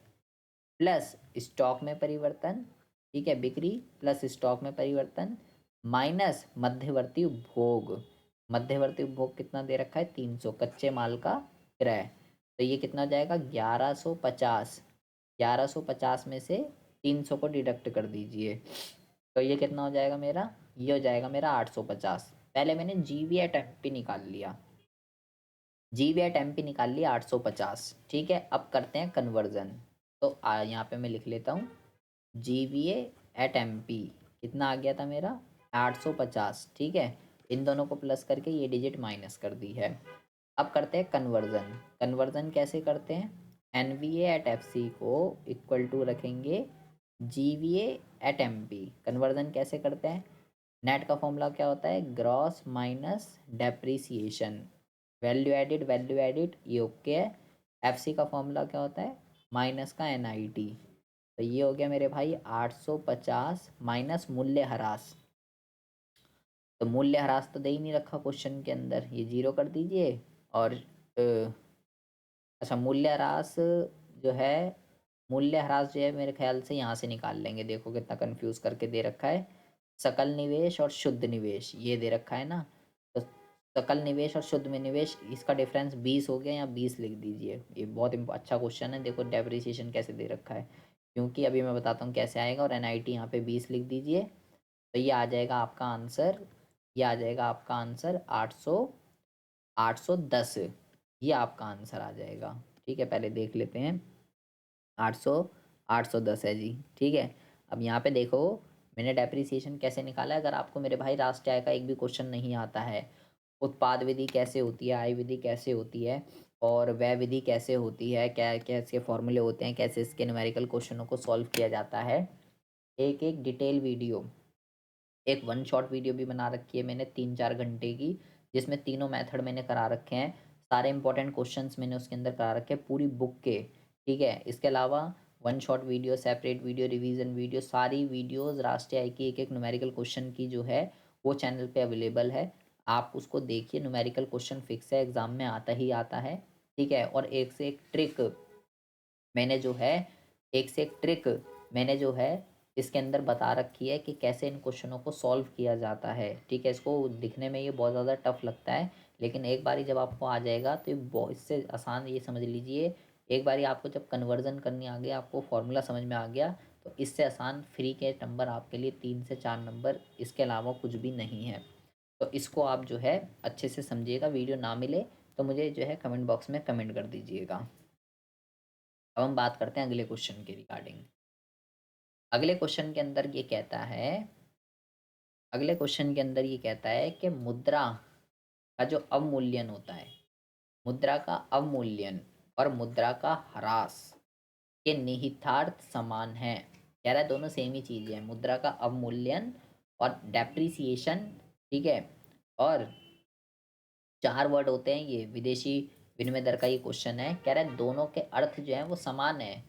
प्लस स्टॉक में परिवर्तन, ठीक है, बिक्री प्लस स्टॉक में परिवर्तन माइनस मध्यवर्ती उपभोग। मध्यवर्ती उपभोग कितना दे रखा है, 300, कच्चे माल का क्रय। तो ये कितना हो जाएगा, 1150। 1150 में से 300 को डिडक्ट कर दीजिए, तो ये कितना हो जाएगा मेरा, ये हो जाएगा मेरा 850। पहले मैंने जीवी एट एमपी निकाल लिया, जीवी एट एमपी निकाल लिया 850, ठीक है। अब करते हैं कन्वर्जन। तो यहाँ पे मैं लिख लेता हूँ जीवीए एट एमपी, कितना आ गया था मेरा 850, ठीक है। इन दोनों को प्लस करके ये डिजिट माइनस कर दी है। अब करते हैं कन्वर्जन। कन्वर्जन कैसे करते हैं, एनवीए एट एफसी को इक्वल टू रखेंगे जीवीए एट एमपी। कन्वर्जन कैसे करते हैं, नेट का फॉर्मूला क्या होता है, gross minus depreciation, value added ये ओके है। एफसी का फॉर्मूला क्या होता है, माइनस का एनआईटी। तो ये हो गया मेरे भाई 850 माइनस मूल्य ह्रास। तो मूल्य ह्रास तो दे ही नहीं रखा क्वेश्चन के अंदर, ये जीरो कर दीजिए। और अच्छा मूल्य ह्रास जो है, मूल्य ह्रास जो है मेरे ख्याल से यहाँ से निकाल लेंगे। देखो कितना कंफ्यूज करके दे रखा है, सकल निवेश और शुद्ध निवेश ये दे रखा है ना। तो सकल निवेश और शुद्ध में निवेश, इसका डिफरेंस 20 हो गया, या 20 लिख दीजिए। ये बहुत अच्छा क्वेश्चन है। देखो डेप्रिसिएशन कैसे दे रखा है, क्योंकि अभी मैं बताता हूँ कैसे आएगा। और एनआईटी यहाँ पे 20 लिख दीजिए, तो ये आ जाएगा आपका आंसर, ये आ जाएगा आपका आंसर 810, ये आपका आंसर आ जाएगा। ठीक है, पहले देख लेते हैं। 800 810 है जी, ठीक है। अब यहाँ पे देखो मैंने डेप्रिसिएशन कैसे निकाला है। अगर आपको मेरे भाई राष्ट्रीय आय का एक भी क्वेश्चन नहीं आता है, उत्पाद विधि कैसे होती है, आय विधि कैसे होती है, और व्यय विधि कैसे होती है, क्या क्या इसके फॉर्मूले होते हैं, कैसे इसके न्यूमेरिकल क्वेश्चनों को सॉल्व किया जाता है, एक एक डिटेल वीडियो, एक वन शॉट वीडियो भी बना रखी है मैंने 3-4 घंटे की, जिसमें तीनों मेथड मैंने करा रखे हैं। सारे इंपॉर्टेंट क्वेश्चंस मैंने उसके अंदर करा रखे हैं पूरी बुक के, ठीक है। इसके अलावा one shot video, separate video, revision video, सारी वीडियोस राष्ट्रीय आय की एक एक न्यूमेरिकल क्वेश्चन की जो है वो चैनल पे अवेलेबल है। आप उसको देखिए, न्यूमेरिकल क्वेश्चन फिक्स है, एग्ज़ाम में आता ही आता है, ठीक है। और एक से एक ट्रिक मैंने जो है, एक से एक ट्रिक मैंने जो है इसके अंदर बता रखी है कि कैसे इन क्वेश्चनों को सॉल्व किया जाता है, ठीक है। इसको दिखने में ये बहुत ज़्यादा टफ लगता है, लेकिन एक बारी जब आपको आ जाएगा तो ये बहुत इससे आसान, ये समझ लीजिए। एक बारी आपको जब कन्वर्जन करनी आ गया, आपको फॉर्मूला समझ में आ गया, तो इससे आसान फ्री के नंबर आपके लिए 3 से 4 नंबर, इसके अलावा कुछ भी नहीं है। तो इसको आप जो है अच्छे से समझिएगा। वीडियो ना मिले तो मुझे जो है कमेंट बॉक्स में कमेंट कर दीजिएगा। अब हम बात करते हैं अगले क्वेश्चन के रिगार्डिंग। अगले क्वेश्चन के अंदर ये कहता है, अगले क्वेश्चन के अंदर ये कहता है कि मुद्रा का जो अवमूल्यन होता है, मुद्रा का अवमूल्यन और मुद्रा का ह्रास के निहितार्थ समान है। कह रहा है दोनों सेम ही चीज़ है, मुद्रा का अवमूल्यन और डेप्रिसिएशन, ठीक है। और 4 वर्ड होते हैं ये, विदेशी विनिमय दर का ये क्वेश्चन है। कह रहा है दोनों के अर्थ जो हैं वो समान है,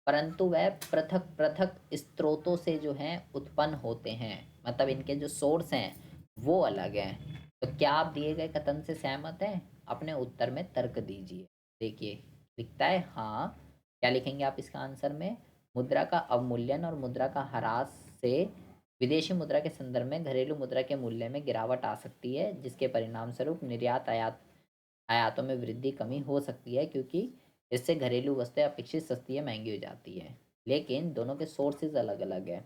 परंतु वह पृथक पृथक स्रोतों से जो हैं उत्पन्न होते हैं, मतलब इनके जो सोर्स हैं वो अलग हैं। तो क्या आप दिए गए कथन से सहमत हैं, अपने उत्तर में तर्क दीजिए। देखिए लिखता है हाँ। क्या लिखेंगे आप इसका आंसर में? मुद्रा का अवमूल्यन और मुद्रा का ह्रास से विदेशी मुद्रा के संदर्भ में घरेलू मुद्रा के मूल्य में गिरावट आ सकती है, जिसके परिणाम स्वरूप निर्यात आयातों में वृद्धि कमी हो सकती है, क्योंकि इससे घरेलू वस्तुएं अपेक्षित सस्ती या महंगी हो जाती है। लेकिन दोनों के सोर्सेज अलग अलग है।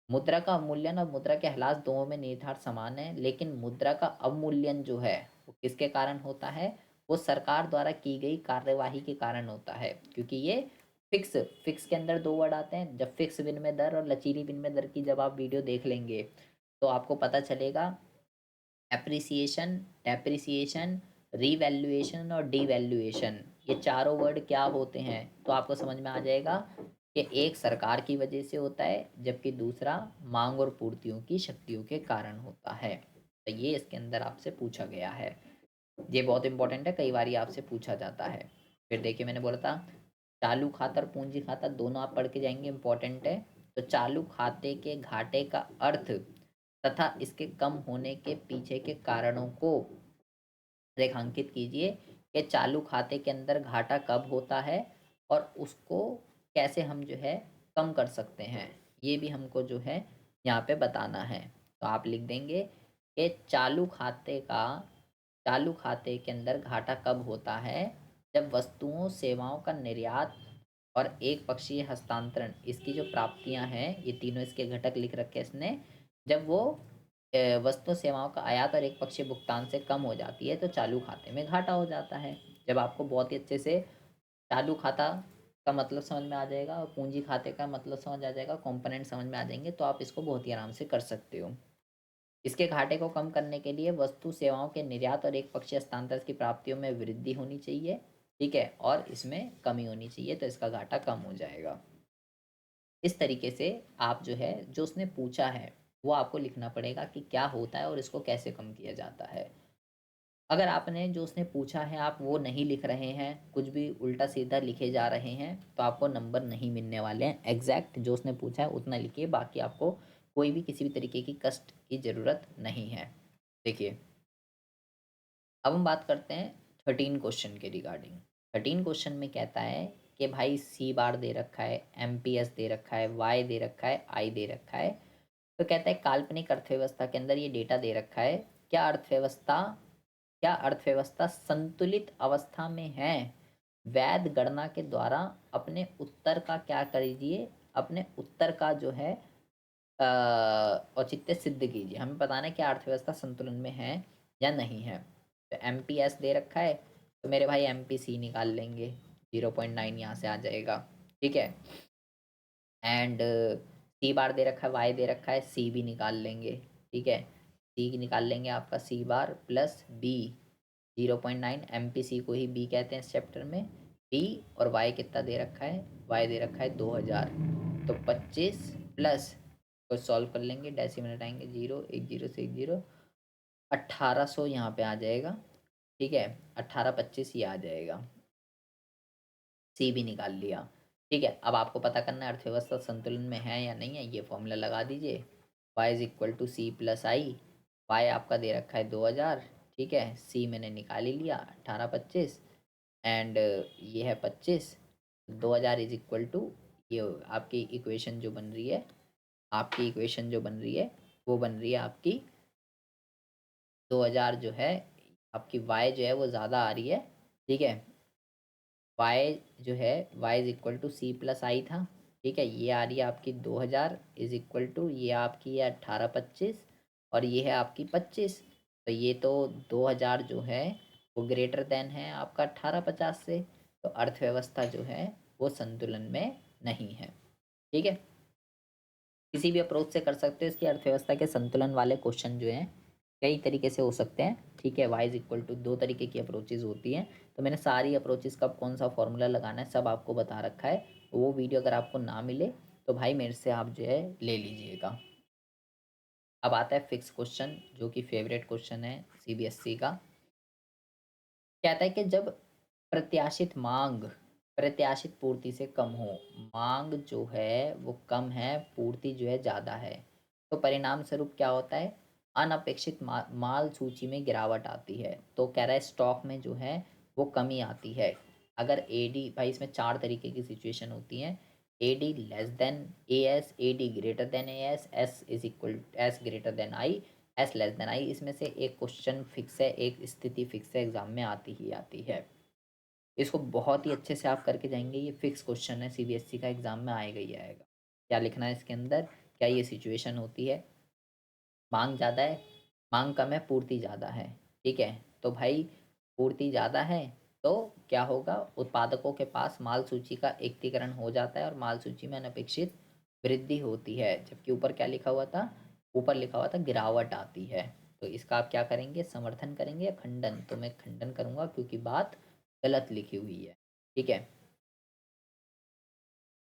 मुद्रा का अवमूल्यन और मुद्रा के ह्रास दोनों में निहितार्थ समान है, लेकिन मुद्रा का अवमूल्यन जो है वो किसके कारण होता है? वो सरकार द्वारा की गई कार्यवाही के कारण होता है, क्योंकि ये फिक्स फिक्स के अंदर दो वर्ड आते हैं। जब फिक्स विनिमय दर और लचीली विनिमय दर की जब आप वीडियो देख लेंगे तो आपको पता चलेगा एप्रिसिएशन, डेप्रिसिएशन, रीवैल्यूएशन और डीवैल्यूएशन, ये चारों वर्ड क्या होते हैं तो आपको समझ में आ जाएगा कि एक सरकार की वजह से होता है, जबकि दूसरा मांग और पूर्तियों की शक्तियों के कारण होता है। तो ये इसके अंदर आपसे पूछा गया है। ये बहुत इंपॉर्टेंट है, कई बार ये आपसे पूछा जाता है। फिर देखिए मैंने बोला था चालू खाता और पूंजी खाता दोनों आप पढ़ के जाएंगे, इंपॉर्टेंट है। तो चालू खाते के घाटे का अर्थ तथा इसके कम होने के पीछे के कारणों को रेखांकित कीजिए कि चालू खाते के अंदर घाटा कब होता है और उसको कैसे हम जो है कम कर सकते हैं, ये भी हमको जो है यहाँ पे बताना है। तो आप लिख देंगे कि चालू खाते के अंदर घाटा कब होता है? जब वस्तुओं सेवाओं का निर्यात और एक पक्षीय हस्तांतरण, इसकी जो प्राप्तियां हैं, ये तीनों इसके घटक लिख रखे हैं इसने, जब वो वस्तु सेवाओं का आयात और एक पक्षीय भुगतान से कम हो जाती है तो चालू खाते में घाटा हो जाता है। जब आपको बहुत ही अच्छे से चालू खाता का मतलब समझ में आ जाएगा और पूंजी खाते का मतलब समझ आ जाएगा, कंपोनेंट समझ में आ जाएंगे, तो आप इसको बहुत ही आराम से कर सकते हो। इसके घाटे को कम करने के लिए वस्तु सेवाओं के निर्यात और एक पक्षीय हस्तांतरण की प्राप्तियों में वृद्धि होनी चाहिए, ठीक है, और इसमें कमी होनी चाहिए, तो इसका घाटा कम हो जाएगा। इस तरीके से आप जो है जो उसने पूछा है वो आपको लिखना पड़ेगा कि क्या होता है और इसको कैसे कम किया जाता है। अगर आपने जो उसने पूछा है आप वो नहीं लिख रहे हैं, कुछ भी उल्टा सीधा लिखे जा रहे हैं, तो आपको नंबर नहीं मिलने वाले हैं। एग्जैक्ट जो उसने पूछा है उतना लिखिए, बाकी आपको कोई भी किसी भी तरीके की कष्ट की ज़रूरत नहीं है। देखिए अब हम बात करते हैं 13 क्वेश्चन के रिगार्डिंग। 13 क्वेश्चन में कहता है कि भाई सी बार दे रखा है, एम पी एस दे रखा है, वाई दे रखा है, आई दे रखा है। तो कहता है काल्पनिक अर्थव्यवस्था के अंदर ये डेटा दे रखा है, क्या अर्थव्यवस्था संतुलित अवस्था में है? वैध गणना के द्वारा अपने उत्तर का क्या करिए, अपने उत्तर का जो है औचित्य सिद्ध कीजिए। हमें बताना है कि अर्थव्यवस्था संतुलन में है या नहीं है। तो एम पी एस दे रखा है, तो मेरे भाई एम पी सी निकाल लेंगे, 0.9 यहाँ से आ जाएगा, ठीक है। एंड सी बार दे रखा है, वाई दे रखा है, सी भी निकाल लेंगे, ठीक है। सी निकाल लेंगे आपका C bar plus B, 0.9, M P C को ही बी कहते हैं इस चैप्टर में। बी और वाई कितना दे रखा है? वाई दे रखा है 2000, तो 25 प्लस को सॉल्व कर लेंगे, डेसिमल हटाएंगे, 0 एक 0 से एक 0, 1800 यहाँ पे आ जाएगा, ठीक है। 1825 ये आ जाएगा, सी भी निकाल लिया, ठीक है। अब आपको पता करना है अर्थव्यवस्था संतुलन में है या नहीं है, ये फॉर्मूला लगा दीजिए, Y is equal to C plus I. Y आपका दे रखा है 2000, ठीक है, सी मैंने निकाल ही लिया 1825, एंड ये है 25, 2000 इज इक्वल टू, ये आपकी इक्वेशन जो बन रही है, आपकी इक्वेशन जो बन रही है वो बन रही है आपकी 2000 जो है, आपकी वाई जो है वो ज़्यादा आ रही है, ठीक है। वाई जो है Y is equal to C plus I था, ठीक है। ये आ रही है आपकी 2000 इज इक्वल टू, ये आपकी है 1825 और ये है आपकी 25, तो ये तो 2000 जो है वो ग्रेटर देन है आपका 1850 से, तो अर्थव्यवस्था जो है वो संतुलन में नहीं है, ठीक है। किसी भी अप्रोच से कर सकते हो इसकी अर्थव्यवस्था के संतुलन वाले क्वेश्चन जो हैं, कई तरीके से हो सकते हैं, ठीक है। वाई इज इक्वल टू, दो तरीके की अप्रोचेज होती हैं, तो मैंने सारी अप्रोचेज का कौन सा फॉर्मूला लगाना है सब आपको बता रखा है। वो वीडियो अगर आपको ना मिले तो भाई मेरे से आप जो है ले लीजिएगा। अब आता है फिक्स क्वेश्चन, जो कि फेवरेट क्वेश्चन है सीबीएसई का। कहता है कि जब प्रत्याशित मांग प्रत्याशित पूर्ति से कम हो, मांग जो है वो कम है, पूर्ति जो है ज़्यादा है, तो परिणाम स्वरूप क्या होता है? अनपेक्षित माल सूची में गिरावट आती है। तो कह रहा है स्टॉक में जो है वो कमी आती है। अगर AD भाई इसमें 4 तरीके की सिचुएशन होती हैं। AD less than AS, AD greater than AS, S is equal S greater than I, S less than I। इसमें से एक क्वेश्चन फिक्स है, एक स्थिति फिक्स है, एग्जाम में आती ही आती है। इसको बहुत ही अच्छे से आप करके जाएंगे। ये फिक्स क्वेश्चन है, CBSE का एग्जाम में आएगा ही आएगा। क्या लिखना है इसके अंदर? क्या ये सिचुएशन होती है? मांग ज़्यादा है, मांग कम है, पूर्ति ज़्यादा है। ठीक है, तो भाई पूर्ति ज़्यादा है तो क्या होगा? उत्पादकों के पास माल सूची का एकत्रीकरण हो जाता है और माल सूची में अनपेक्षित वृद्धि होती है। जबकि ऊपर क्या लिखा हुआ था? ऊपर लिखा हुआ था गिरावट आती है। तो इसका आप क्या करेंगे? समर्थन करेंगे या खंडन? तो मैं खंडन करूंगा क्योंकि बात गलत लिखी हुई है। ठीक है,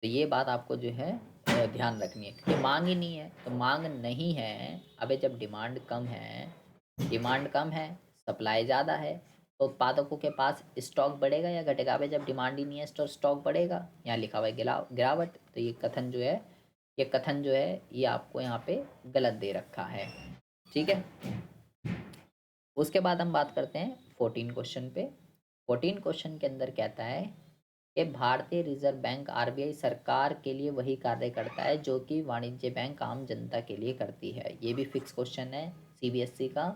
तो ये बात आपको जो है ध्यान रखनी है क्योंकि मांग ही नहीं है। तो मांग नहीं है, अबे जब डिमांड कम है, डिमांड कम है, सप्लाई ज़्यादा है, तो उत्पादकों के पास स्टॉक बढ़ेगा या घटेगा? अबे जब डिमांड ही नहीं है तो स्टॉक बढ़ेगा। यहाँ लिखा हुआ है गिरावट। तो ये कथन जो है, ये कथन जो है ये आपको यहाँ पे गलत दे रखा है। ठीक है, उसके बाद हम बात करते हैं 14 क्वेश्चन पे। 14 क्वेश्चन के अंदर कहता है कि भारतीय रिजर्व बैंक RBI सरकार के लिए वही कार्य करता है जो कि वाणिज्य बैंक आम जनता के लिए करती है। ये भी फिक्स क्वेश्चन है CBSE का।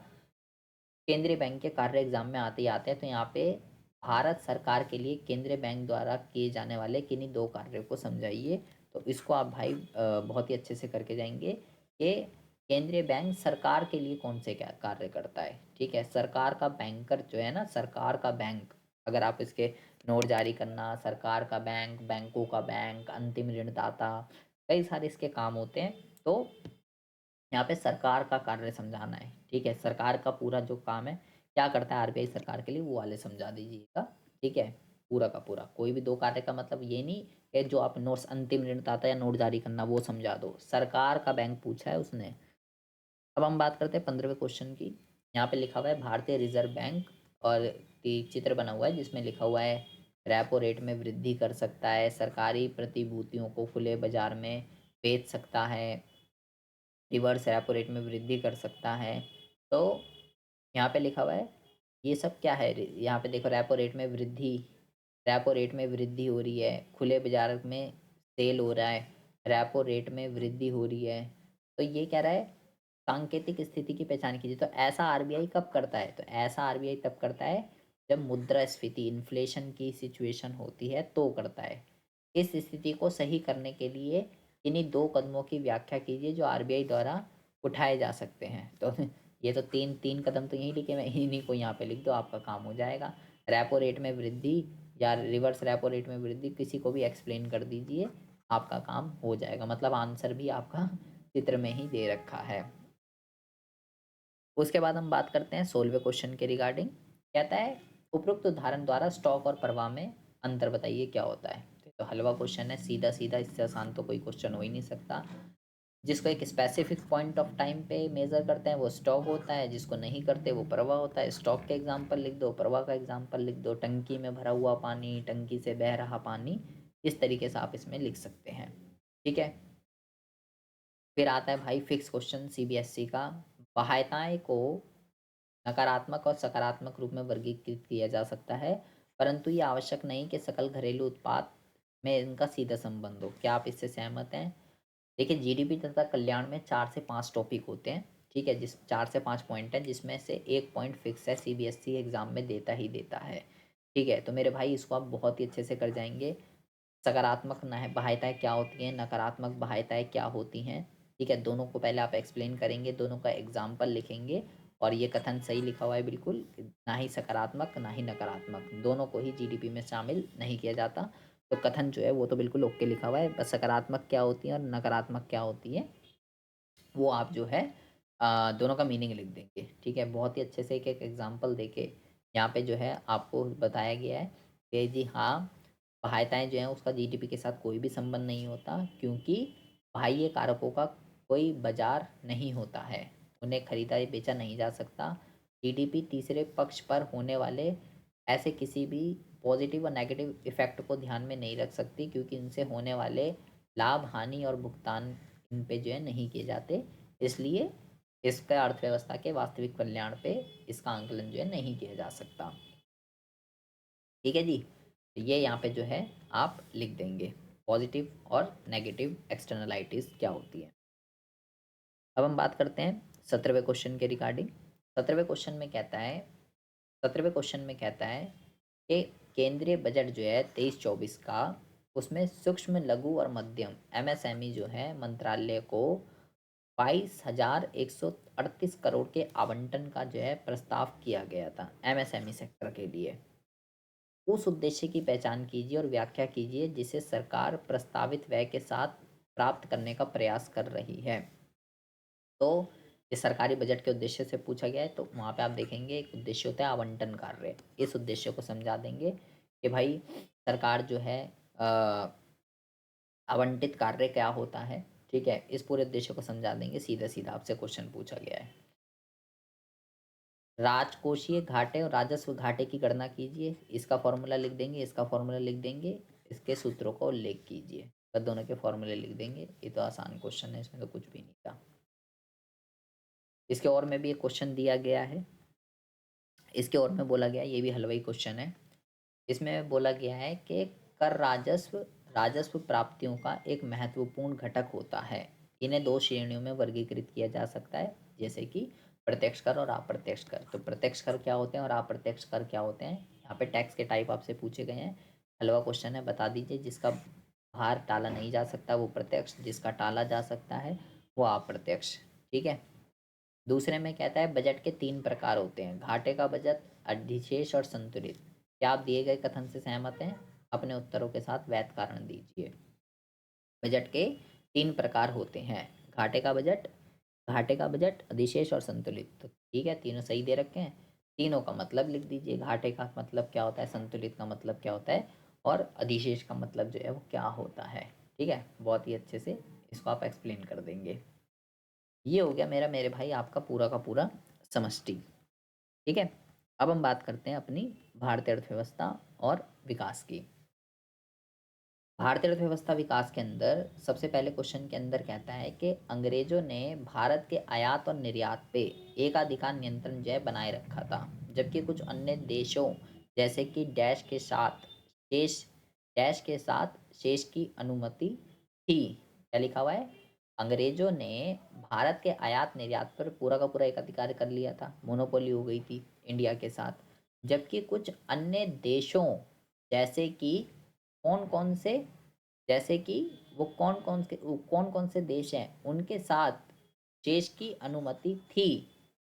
केंद्रीय बैंक के कार्य एग्जाम में आते ही आते हैं। तो यहाँ पे भारत सरकार के लिए केंद्रीय बैंक द्वारा किए जाने वाले किन्हीं दो कार्यों को समझाइए। तो इसको आप भाई बहुत ही अच्छे से करके जाएंगे कि केंद्रीय बैंक सरकार के लिए कौन से क्या कार्य करता है। ठीक है, सरकार का बैंकर जो है ना, सरकार का बैंक, अगर आप इसके नोट जारी करना, सरकार का बैंक, बैंकों का बैंक, अंतिम ऋणदाता, कई सारे इसके काम होते हैं। तो यहाँ पे सरकार का कार्य समझाना है। ठीक है, सरकार का पूरा जो काम है, क्या करता है RBI सरकार के लिए, वो वाले समझा दीजिएगा। ठीक है, पूरा का पूरा। कोई भी दो कार्य का मतलब ये नहीं कि जो आप नोट्स अंतिम ऋणदाता या नोट जारी करना वो समझा दो। सरकार का बैंक पूछा है उसने। अब हम बात करते हैं 15वें क्वेश्चन की। यहाँ पे लिखा हुआ है भारतीय रिजर्व बैंक और चित्र बना हुआ है जिसमें लिखा हुआ है रेपो रेट में वृद्धि कर सकता है, सरकारी प्रतिभूतियों को खुले बाजार में बेच सकता है, रिवर्स रेपो रेट में वृद्धि कर सकता है। तो यहाँ पे लिखा हुआ है ये सब क्या है? यहाँ पे देखो रेपो रेट में वृद्धि, रेपो रेट में वृद्धि हो रही है, खुले बाजार में सेल हो रहा है, रेपो रेट में वृद्धि हो रही है। तो ये कह रहा है सांकेतिक स्थिति की पहचान कीजिए। तो ऐसा RBI कब करता है? तो ऐसा RBI तब करता है जब मुद्रास्फीति इन्फ्लेशन की सिचुएशन होती है तो करता है। इस स्थिति को सही करने के लिए इन्हीं दो कदमों की व्याख्या कीजिए जो RBI द्वारा उठाए जा सकते हैं। तो ये तो तीन तीन कदम तो यहीं लिखे हैं, इन्हीं को यहाँ पे लिख दो, आपका काम हो जाएगा। रेपो रेट में वृद्धि या रिवर्स रेपो रेट में वृद्धि, किसी को भी एक्सप्लेन कर दीजिए, आपका काम हो जाएगा। मतलब आंसर भी आपका चित्र में ही दे रखा है। उसके बाद हम बात करते हैं 16वें क्वेश्चन के रिगार्डिंग। कहता है उपरोक्त उदाहरण द्वारा स्टॉक और प्रवाह में अंतर बताइए क्या होता है। तो हलवा क्वेश्चन है, सीधा सीधा, इससे आसान तो कोई क्वेश्चन हो ही नहीं सकता। जिसको एक स्पेसिफिक पॉइंट ऑफ टाइम पे मेज़र करते हैं वो स्टॉक होता है, जिसको नहीं करते वो प्रवाह होता है। स्टॉक का एग्जांपल लिख दो, प्रवाह का एग्जांपल लिख दो। टंकी में भरा हुआ पानी, टंकी से बह रहा पानी, इस तरीके से आप इसमें लिख सकते हैं। ठीक है, फिर आता है भाई फिक्स क्वेश्चन CBSE का। बाह्यताएं को नकारात्मक और सकारात्मक रूप में वर्गीकृत किया जा सकता है, परंतु ये आवश्यक नहीं कि सकल घरेलू उत्पाद में इनका सीधा संबंध हो। क्या आप इससे सहमत हैं? देखिए, GDP तथा कल्याण में 4 से 5 टॉपिक होते हैं। ठीक है, जिस 4 से 5 पॉइंट हैं जिसमें से एक पॉइंट फिक्स है, CBSE एग्जाम में देता ही देता है। ठीक है, तो मेरे भाई इसको आप बहुत ही अच्छे से कर जाएंगे। सकारात्मक बाह्यताएँ क्या होती हैं, नकारात्मक बाह्यताएँ क्या होती हैं। ठीक है, दोनों को पहले आप एक्सप्लेन करेंगे, दोनों का एग्जाम्पल लिखेंगे और ये कथन सही लिखा हुआ है बिल्कुल, ना ही सकारात्मक ना ही नकारात्मक, दोनों को ही GDP में शामिल नहीं किया जाता। तो कथन जो है वो तो बिल्कुल ओके लिखा हुआ है, बस सकारात्मक क्या होती है और नकारात्मक क्या होती है वो आप जो है दोनों का मीनिंग लिख देंगे। ठीक है, बहुत ही अच्छे से एक एक एग्जाम्पल देके यहाँ पे जो है आपको बताया गया है कि जी हाँ, बाह्यताएँ जो हैं उसका GDP के साथ कोई भी संबंध नहीं होता क्योंकि बाह्य कारकों का कोई बाजार नहीं होता है, उन्हें खरीदा या बेचा नहीं जा सकता। GDP तीसरे पक्ष पर होने वाले ऐसे किसी भी पॉजिटिव और नेगेटिव इफ़ेक्ट को ध्यान में नहीं रख सकती क्योंकि इनसे होने वाले लाभ, हानि और भुगतान इन पे जो है नहीं किए जाते। इसलिए इसका अर्थव्यवस्था के वास्तविक कल्याण पे इसका आंकलन जो है नहीं किया जा सकता। ठीक है जी। तो ये यहाँ पे जो है आप लिख देंगे पॉजिटिव और नेगेटिव एक्सटर्नलाइटीज़ क्या होती है। अब हम बात करते हैं 17वें क्वेश्चन के रिगार्डिंग। 17वें क्वेश्चन में कहता है 17वें क्वेश्चन में कहता है कि केंद्रीय बजट जो है 23-24 का, उसमें सूक्ष्म लघु और मध्यम एमएसएमई जो है मंत्रालय को 22,138 करोड़ के आवंटन का जो है प्रस्ताव किया गया था एमएसएमई सेक्टर के लिए। उस उद्देश्य की पहचान कीजिए और व्याख्या कीजिए जिसे सरकार प्रस्तावित व्यय के साथ प्राप्त करने का प्रयास कर रही है। तो ये सरकारी बजट के उद्देश्य से पूछा गया है, तो वहाँ पे आप देखेंगे एक उद्देश्य होता है आवंटन कार्य। इस उद्देश्य को समझा देंगे कि भाई सरकार जो है अ, आवंटित कार्य क्या होता है, ठीक है? इस पूरे उद्देश्य को समझा देंगे, सीधा-सीधा आपसे क्वेश्चन पूछा गया है। राजकोषीय घाटे और राजस्व घाटे की गणना कीजिए, इसका फ़ॉर्मूला लिख देंगे, इसका फ़ॉर्मूला लिख देंगे, इसके सूत्रों को उल्लेख कीजिए। बस दोनों के फ़ॉर्मूले लिख देंगे, ये तो आसान क्वेश्चन है, इसमें तो कुछ भी नहीं था। इसके और में भी एक क्वेश्चन दिया गया है, इसके और में बोला गया है, ये भी हलवाई क्वेश्चन है। इसमें बोला गया है कि कर राजस्व राजस्व प्राप्तियों का एक महत्वपूर्ण घटक होता है। इन्हें 2 श्रेणियों में वर्गीकृत किया जा सकता है, जैसे कि प्रत्यक्ष कर और अप्रत्यक्ष कर। तो प्रत्यक्ष कर क्या होते हैं और अप्रत्यक्ष कर क्या होते हैं? यहाँ पे टैक्स के टाइप आपसे पूछे गए हैं। हलवा क्वेश्चन है, बता दीजिए। जिसका भार टाला नहीं जा सकता वो प्रत्यक्ष, जिसका टाला जा सकता है वो अप्रत्यक्ष। ठीक है। दूसरे में कहता है बजट के 3 प्रकार होते हैं, घाटे का बजट, अधिशेष और संतुलित। क्या आप दिए गए कथन से सहमत हैं? अपने उत्तरों के साथ वैध कारण दीजिए। बजट के 3 प्रकार होते हैं, घाटे का बजट, अधिशेष और संतुलित। तो ठीक है, तीनों सही दे रखे हैं। तीनों का मतलब लिख दीजिए, घाटे का मतलब क्या होता है, संतुलित का मतलब क्या होता है, और अधिशेष का मतलब जो है वो क्या होता है। ठीक है, बहुत ही अच्छे से इसको आप एक्सप्लेन कर देंगे। ये हो गया मेरे भाई आपका पूरा का पूरा समष्टि। ठीक है। अब हम बात करते हैं अपनी भारतीय अर्थव्यवस्था और विकास की। भारतीय अर्थव्यवस्था विकास के अंदर सबसे पहले क्वेश्चन के अंदर कहता है कि अंग्रेजों ने भारत के आयात और निर्यात पे एकाधिकार नियंत्रण जो है बनाए रखा था, जबकि कुछ अन्य देशों जैसे कि शेष डैश के साथ शेष की अनुमति थी। क्या लिखा हुआ है? अंग्रेजों ने भारत के आयात निर्यात पर पूरा का पूरा एकाधिकार कर लिया था, मोनोपोली हो गई थी इंडिया के साथ। जबकि कुछ अन्य देशों जैसे कि कौन कौन से जैसे कि वो कौन कौन से देश हैं उनके साथ शेष की अनुमति थी।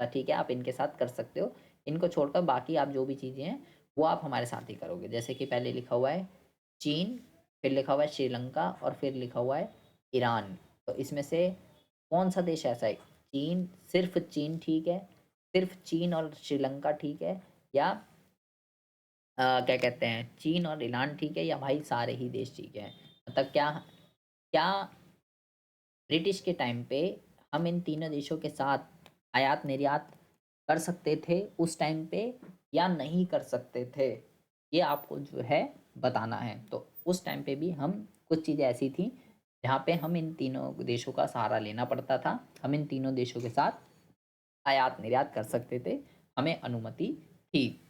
ठीक है, आप इनके साथ कर सकते हो। इनको छोड़कर बाकी आप जो भी चीज़ें हैं वो आप हमारे साथ ही करोगे। जैसे कि पहले लिखा हुआ है चीन, फिर लिखा हुआ है श्रीलंका और फिर लिखा हुआ है ईरान। तो इसमें से कौन सा देश ऐसा है? चीन, सिर्फ चीन ठीक है, सिर्फ चीन और श्रीलंका ठीक है, या क्या कहते हैं, चीन और ईरान ठीक है, या भाई सारे ही देश ठीक है? मतलब क्या क्या ब्रिटिश के टाइम पे हम इन तीनों देशों के साथ आयात निर्यात कर सकते थे उस टाइम पे, या नहीं कर सकते थे? ये आपको जो है बताना है। तो उस टाइम पे भी हम कुछ चीज़ें ऐसी थी जहाँ पे हम इन तीनों देशों का सहारा लेना पड़ता था, हम इन तीनों देशों के साथ आयात निर्यात कर सकते थे, हमें अनुमति थी।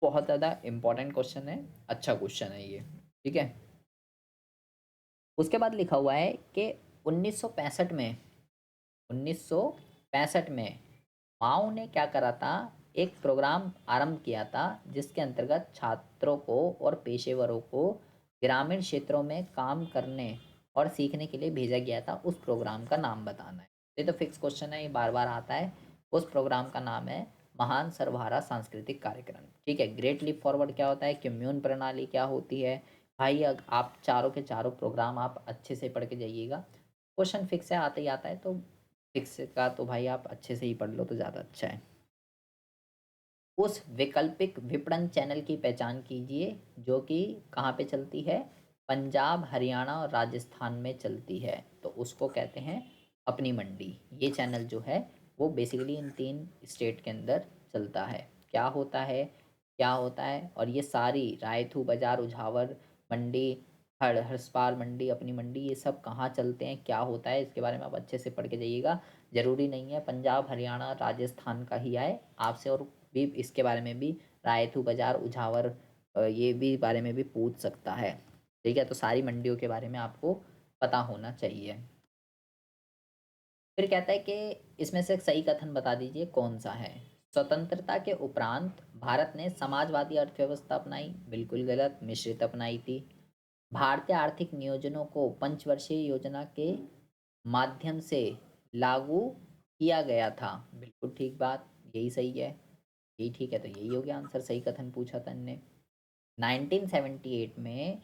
बहुत ज़्यादा इम्पोर्टेंट क्वेश्चन है, अच्छा क्वेश्चन है ये। ठीक है। उसके बाद लिखा हुआ है कि 1965 में 1965 में माओ ने क्या करा था, एक प्रोग्राम आरंभ किया था जिसके अंतर्गत छात्रों को और पेशेवरों को ग्रामीण क्षेत्रों में काम करने और सीखने के लिए भेजा गया था। उस प्रोग्राम का नाम बताना है। ये तो फिक्स क्वेश्चन है, ये बार बार आता है। उस प्रोग्राम का नाम है महान सर्वहारा सांस्कृतिक कार्यक्रम। ठीक है। ग्रेट लीप फॉरवर्ड क्या होता है, कम्यून प्रणाली क्या होती है, भाई आप चारों के चारों प्रोग्राम आप अच्छे से पढ़ के जाइएगा। क्वेश्चन फिक्स है, आता ही आता है, तो फिक्स का तो भाई आप अच्छे से ही पढ़ लो तो ज़्यादा अच्छा है। उस वैकल्पिक विपणन चैनल की पहचान कीजिए जो कि कहाँ पे चलती है, पंजाब, हरियाणा और राजस्थान में चलती है। तो उसको कहते हैं अपनी मंडी। ये चैनल जो है वो बेसिकली इन 3 स्टेट के अंदर चलता है। क्या होता है, क्या होता है? और ये सारी रायथू बाजार, उझावर मंडी, हरसपाल मंडी, अपनी मंडी, ये सब कहाँ चलते हैं, क्या होता है, इसके बारे में आप अच्छे से पढ़ के जाइएगा। ज़रूरी नहीं है पंजाब, हरियाणा, राजस्थान का ही आए, आपसे और भी इसके बारे में भी रायथू बाजार, उझावर ये भी बारे में भी पूछ सकता है। ठीक है, तो सारी मंडियों के बारे में आपको पता होना चाहिए। फिर कहता है कि इसमें से सही कथन बता दीजिए कौन सा है। स्वतंत्रता के उपरांत भारत ने समाजवादी अर्थव्यवस्था अपनाई, बिल्कुल गलत, मिश्रित अपनाई थी। भारतीय आर्थिक नियोजनों को पंचवर्षीय योजना के माध्यम से लागू किया गया था, बिल्कुल ठीक बात, यही सही है, यही ठीक है, तो यही हो गया आंसर, सही कथन पूछा था इनने। 1978 में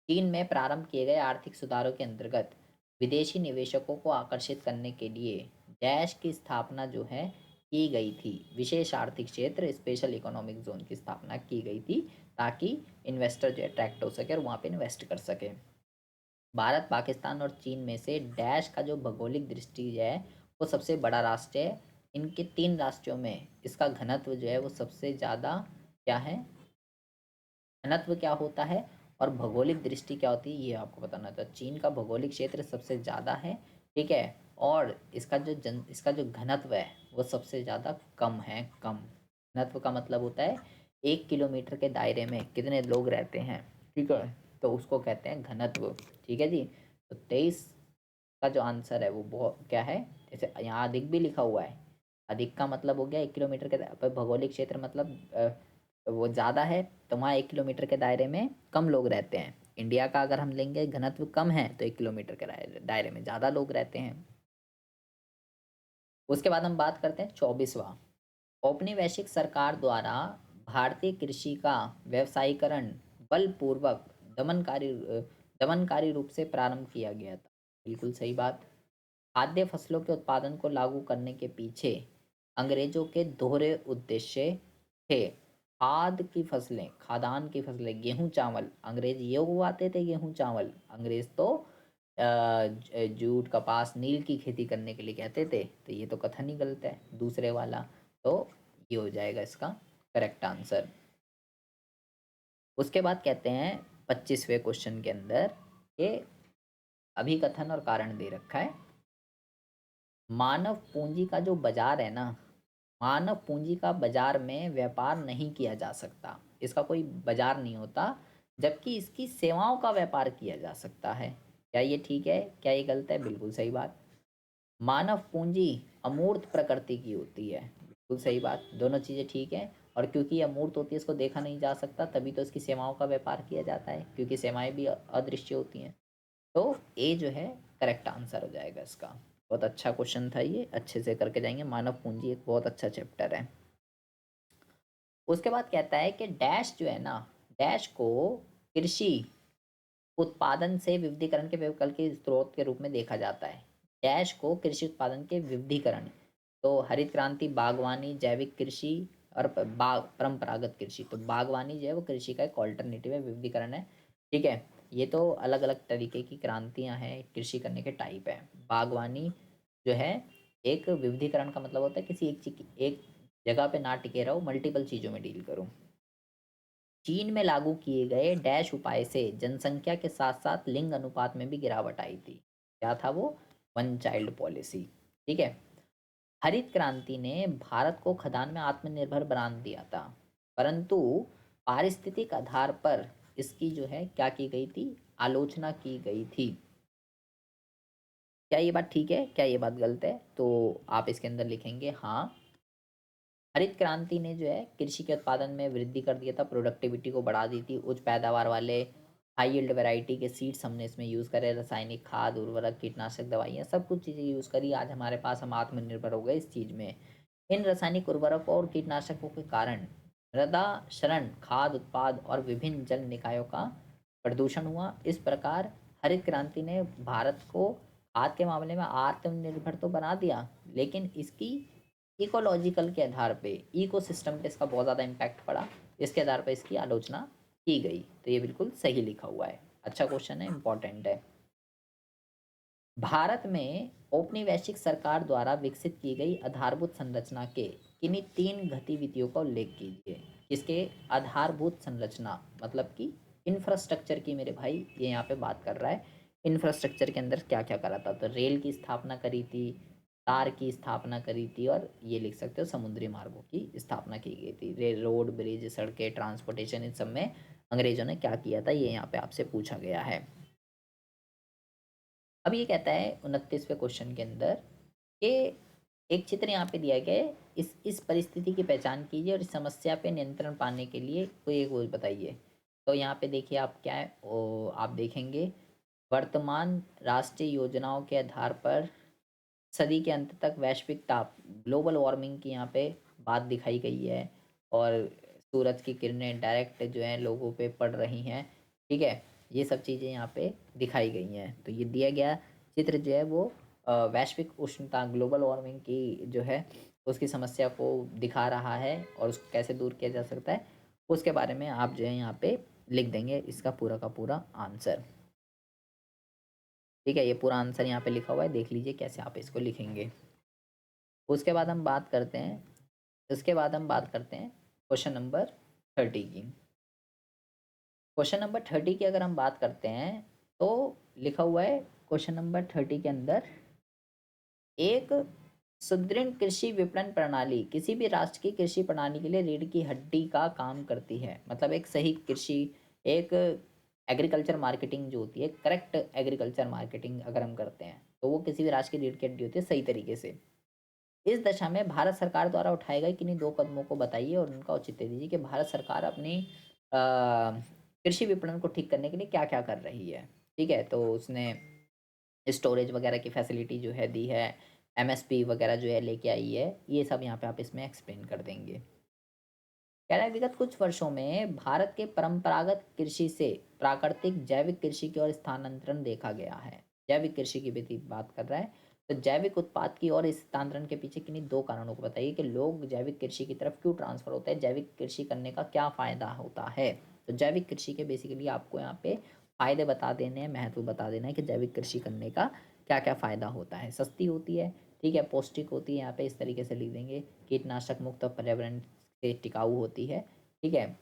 चीन में प्रारंभ किए गए आर्थिक सुधारों के अंतर्गत विदेशी निवेशकों को आकर्षित करने के लिए डैश की स्थापना जो है की गई थी, विशेष आर्थिक क्षेत्र स्पेशल इकोनॉमिक जोन की स्थापना की गई थी, ताकि इन्वेस्टर जो अट्रैक्ट हो सके और वहाँ पे इन्वेस्ट कर सके। भारत, पाकिस्तान और चीन में से डैश का जो भौगोलिक दृष्टि है वो सबसे बड़ा राष्ट्र है। इनके 3 राष्ट्रों में इसका घनत्व जो है वो सबसे ज़्यादा क्या है, घनत्व क्या होता है और भौगोलिक दृष्टि क्या होती है, ये आपको बताना था। चीन का भौगोलिक क्षेत्र सबसे ज़्यादा है, ठीक है, और इसका जो घनत्व है वो सबसे ज़्यादा कम है, कम। घनत्व का मतलब होता है 1 किलोमीटर के दायरे में कितने लोग रहते हैं, ठीक है, तो उसको कहते हैं घनत्व। ठीक है जी, तो 23 का जो आंसर है वो बहुत क्या है, जैसे यहाँ अधिक भी लिखा हुआ है, अधिक का मतलब हो गया 1 किलोमीटर के पर भौगोलिक क्षेत्र मतलब वो ज़्यादा है, तो वहाँ 1 किलोमीटर के दायरे में कम लोग रहते हैं। इंडिया का अगर हम लेंगे घनत्व कम है तो 1 किलोमीटर के दायरे में ज़्यादा लोग रहते हैं। उसके बाद हम बात करते हैं 24वां। औपनिवेशिक सरकार द्वारा भारतीय कृषि का व्यवसायीकरण बलपूर्वक दमनकारी रूप से प्रारंभ किया गया था, बिल्कुल सही बात। खाद्य फसलों के उत्पादन को लागू करने के पीछे अंग्रेजों के दोहरे उद्देश्य थे। खाद्यान्न की फसलें, गेहूं चावल, अंग्रेज ये उगवाते थे, गेहूं चावल अंग्रेज तो जूट कपास नील की खेती करने के लिए कहते थे, तो ये तो कथन ही गलत है दूसरे वाला, तो ये हो जाएगा इसका करेक्ट आंसर। उसके बाद कहते हैं 25वें क्वेश्चन के अंदर कि अभिकथन और कारण दे रखा है। मानव पूंजी का जो बाजार है ना, मानव पूंजी का बाजार में व्यापार नहीं किया जा सकता, इसका कोई बाजार नहीं होता, जबकि इसकी सेवाओं का व्यापार किया जा सकता है। क्या ये ठीक है, क्या ये गलत है, बिल्कुल सही बात। मानव पूंजी अमूर्त प्रकृति की होती है, बिल्कुल सही बात, दोनों चीज़ें ठीक है। और क्योंकि ये अमूर्त होती है, इसको देखा नहीं जा सकता, तभी तो इसकी सेवाओं का व्यापार किया जाता है, क्योंकि सेवाएं भी अदृश्य होती हैं। तो ए जो है करेक्ट आंसर हो जाएगा इसका। बहुत अच्छा क्वेश्चन था ये, अच्छे से करके जाएंगे। मानव पूंजी एक बहुत अच्छा चैप्टर है। उसके बाद कहता है कि डैश जो है ना, डैश को कृषि उत्पादन से विविधीकरण के विकल्प के स्रोत के रूप में देखा जाता है। डैश को कृषि उत्पादन के विविधीकरण, तो हरित क्रांति, बागवानी, जैविक कृषि और परंपरागत कृषि, तो बागवानी जो है वो कृषि का एक ऑल्टरनेटिव है, विविधीकरण है, ठीक है। ये तो अलग अलग तरीके की क्रांतियां हैं, कृषि करने के टाइप है। बागवानी जो है एक विविधीकरण का मतलब होता है किसी एक जगह पे ना टिके रहो, मल्टीपल चीज़ों में डील करो। चीन में लागू किए गए डैश उपाय से जनसंख्या के साथ साथ लिंग अनुपात में भी गिरावट आई थी। क्या था वो, 1 चाइल्ड पॉलिसी, ठीक है। हरित क्रांति ने भारत को खदान में आत्मनिर्भर बना दिया था, परंतु पारिस्थितिक आधार पर इसकी जो है क्या की गई थी, आलोचना की गई थी। क्या ये बात ठीक है, क्या ये बात गलत है, तो आप इसके अंदर लिखेंगे हाँ। हरित क्रांति ने जो है कृषि के उत्पादन में वृद्धि कर दिया था, प्रोडक्टिविटी को बढ़ा दी थी, उच्च पैदावार वाले हाई यील्ड वैरायटी के सीड्स हमने इसमें यूज़ करे, रासायनिक खाद, उर्वरक, कीटनाशक दवाइयाँ सब कुछ चीज़ें यूज़ करी, आज हमारे पास हम आत्मनिर्भर हो गए इस चीज़ में। इन रासायनिक उर्वरकों और कीटनाशकों के कारण मृदा क्षरण, खाद उत्पाद और विभिन्न जल निकायों का प्रदूषण हुआ। इस प्रकार हरित क्रांति ने भारत को खाद के मामले में आत्मनिर्भर तो बना दिया, लेकिन इसकी इकोलॉजिकल के आधार पे, इकोसिस्टम पे इसका बहुत ज़्यादा इम्पैक्ट पड़ा, इसके आधार पे इसकी आलोचना की गई। तो ये बिल्कुल सही लिखा हुआ है, अच्छा क्वेश्चन है, इम्पॉर्टेंट है। भारत में औपनिवेशिक सरकार द्वारा विकसित की गई आधारभूत संरचना के किन्हीं 3 गतिविधियों का उल्लेख कीजिए। किसके, आधारभूत संरचना मतलब कि इंफ्रास्ट्रक्चर की, मेरे भाई ये यहाँ पे बात कर रहा है। इंफ्रास्ट्रक्चर के अंदर क्या क्या करा था, तो रेल की स्थापना करी थी, तार की स्थापना करी थी, और ये लिख सकते हो समुद्री मार्गों की स्थापना की गई थी। रोड, ब्रिज, सड़कें, ट्रांसपोर्टेशन, इन सब में अंग्रेजों ने क्या किया था, ये यहाँ पे आपसे पूछा गया है। अब ये कहता है 29वें क्वेश्चन के अंदर कि एक चित्र यहाँ पे दिया गया है, इस परिस्थिति की पहचान कीजिए और इस समस्या पे नियंत्रण पाने के लिए कोई एक वो बताइए। तो यहाँ पे देखिए आप क्या है, आप देखेंगे वर्तमान राष्ट्रीय योजनाओं के आधार पर सदी के अंत तक वैश्विक ताप ग्लोबल वार्मिंग की यहाँ पे बात दिखाई गई है, और सूरज की किरणें डायरेक्ट जो है लोगों पे पड़ रही हैं। ठीक है, ये सब चीज़ें यहाँ पे दिखाई गई हैं। तो ये दिया गया चित्र जो है वो वैश्विक उष्णता ग्लोबल वार्मिंग की जो है उसकी समस्या को दिखा रहा है, और उसको कैसे दूर किया जा सकता है उसके बारे में आप जो है यहाँ पे लिख देंगे इसका पूरा का पूरा आंसर। ठीक है, ये पूरा आंसर यहाँ पे लिखा हुआ है, देख लीजिए कैसे आप इसको लिखेंगे। उसके बाद हम बात करते हैं क्वेश्चन नंबर 30 की। क्वेश्चन नंबर 30 की अगर हम बात करते हैं तो लिखा हुआ है क्वेश्चन नंबर 30 के अंदर, एक सुदृढ़ कृषि विपणन प्रणाली किसी भी राष्ट्र की कृषि प्रणाली के लिए रीढ़ की हड्डी का काम करती है। मतलब एक सही कृषि, एक एग्रीकल्चर मार्केटिंग जो होती है, करेक्ट एग्रीकल्चर मार्केटिंग अगर हम करते हैं तो वो किसी भी राष्ट्र की रीढ़ की हड्डी होती है सही तरीके से। इस दशा में भारत सरकार द्वारा उठाए गए किन्हीं 2 कदमों को बताइए और उनका औचित्य दीजिए कि भारत सरकार अपनी कृषि विपणन को ठीक करने के लिए क्या-क्या कर रही है। ठीक है, तो उसने स्टोरेज वगैरह की फैसिलिटी जो है दी है, एमएसपी वगैरह जो है लेके आई है, ये सब यहाँ पे आप इसमें एक्सप्लेन कर देंगे। कह रहा है विगत कुछ वर्षों में भारत के परंपरागत कृषि से प्राकृतिक जैविक कृषि की ओर स्थानांतरण देखा गया है। जैविक कृषि की भी बात कर रहा है, तो जैविक उत्पाद की ओर इस स्थानांतरण के पीछे किन्हीं 2 कारणों को बताइए कि लोग जैविक कृषि की तरफ क्यों ट्रांसफर होते हैं, जैविक कृषि करने का क्या फ़ायदा होता है। तो जैविक कृषि के बेसिकली आपको यहाँ पे फ़ायदे बता देने हैं, महत्व बता देना है कि जैविक कृषि करने का क्या-क्या फ़ायदा होता है। सस्ती होती है, ठीक है, पौष्टिक होती है, यहाँ पे इस तरीके से लिख देंगे, कीटनाशक मुक्त और पर्यावरण से टिकाऊ होती है, ठीक है,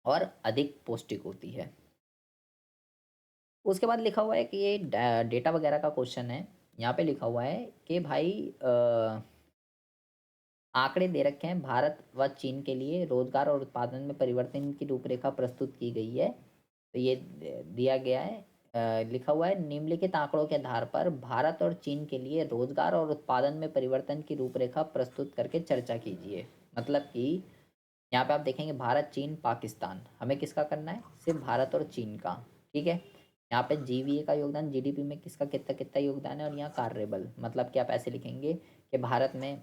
और अधिक पौष्टिक होती है। उसके बाद लिखा हुआ है कि ये डेटा वगैरह का क्वेश्चन है। यहाँ पे लिखा हुआ है कि भाई आंकड़े दे रखे हैं, भारत व चीन के लिए रोजगार और उत्पादन में परिवर्तन की रूपरेखा प्रस्तुत की गई है। तो ये दिया गया है, लिखा हुआ है निम्नलिखित आंकड़ों के आधार पर भारत और चीन के लिए रोजगार और उत्पादन में परिवर्तन की रूपरेखा प्रस्तुत करके चर्चा कीजिए। मतलब कि यहाँ पे आप देखेंगे भारत, चीन, पाकिस्तान, हमें किसका करना है, सिर्फ भारत और चीन का। ठीक है, यहाँ पे जीवीए का योगदान, जीडीपी में किसका कितना कितना योगदान है, और यहाँ कार्यबल, मतलब कि आप ऐसे लिखेंगे कि भारत में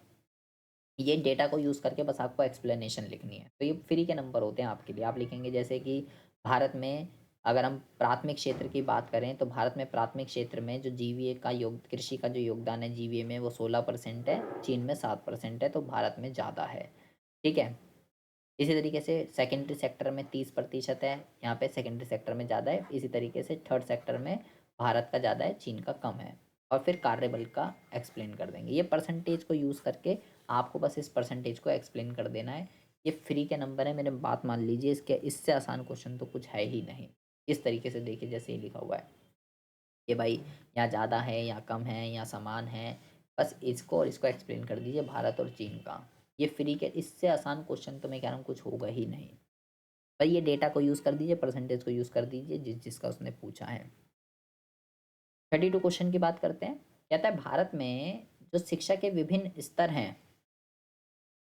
ये डेटा को यूज़ करके बस आपको एक्सप्लेनेशन लिखनी है। तो ये फ्री के नंबर होते हैं आपके लिए। आप लिखेंगे जैसे कि भारत में अगर हम प्राथमिक क्षेत्र की बात करें तो भारत में प्राथमिक क्षेत्र में जो जीवीए का योग कृषि का जो योगदान है जीवीए में वो 16% है, चीन में 7% है, तो भारत में ज़्यादा है। ठीक है, इसी तरीके से सेकेंडरी सेक्टर में 30% है, यहाँ पे सेकेंडरी सेक्टर में ज़्यादा है। इसी तरीके से थर्ड सेक्टर में भारत का ज़्यादा है, चीन का कम है। और फिर कार्यबल का एक्सप्लेन कर देंगे। ये परसेंटेज को यूज़ करके आपको बस इस परसेंटेज को एक्सप्लेन कर देना है। ये फ्री के नंबर है, मेरे बात मान लीजिए, इसके इससे आसान क्वेश्चन तो कुछ है ही नहीं। इस तरीके से देखिए जैसे ये लिखा हुआ है कि भाई यहाँ ज़्यादा है, यहाँ कम है, यहाँ समान है, बस इसको और इसको एक्सप्लेन कर दीजिए भारत और चीन का। ये फ्री के, इससे आसान क्वेश्चन तो मैं कह रहा हूँ कुछ होगा ही नहीं। पर ये डेटा को यूज़ कर दीजिए, परसेंटेज को यूज़ कर दीजिए जिसका उसने पूछा है। 32 क्वेश्चन की बात करते हैं। कहता है भारत में जो शिक्षा के विभिन्न स्तर हैं,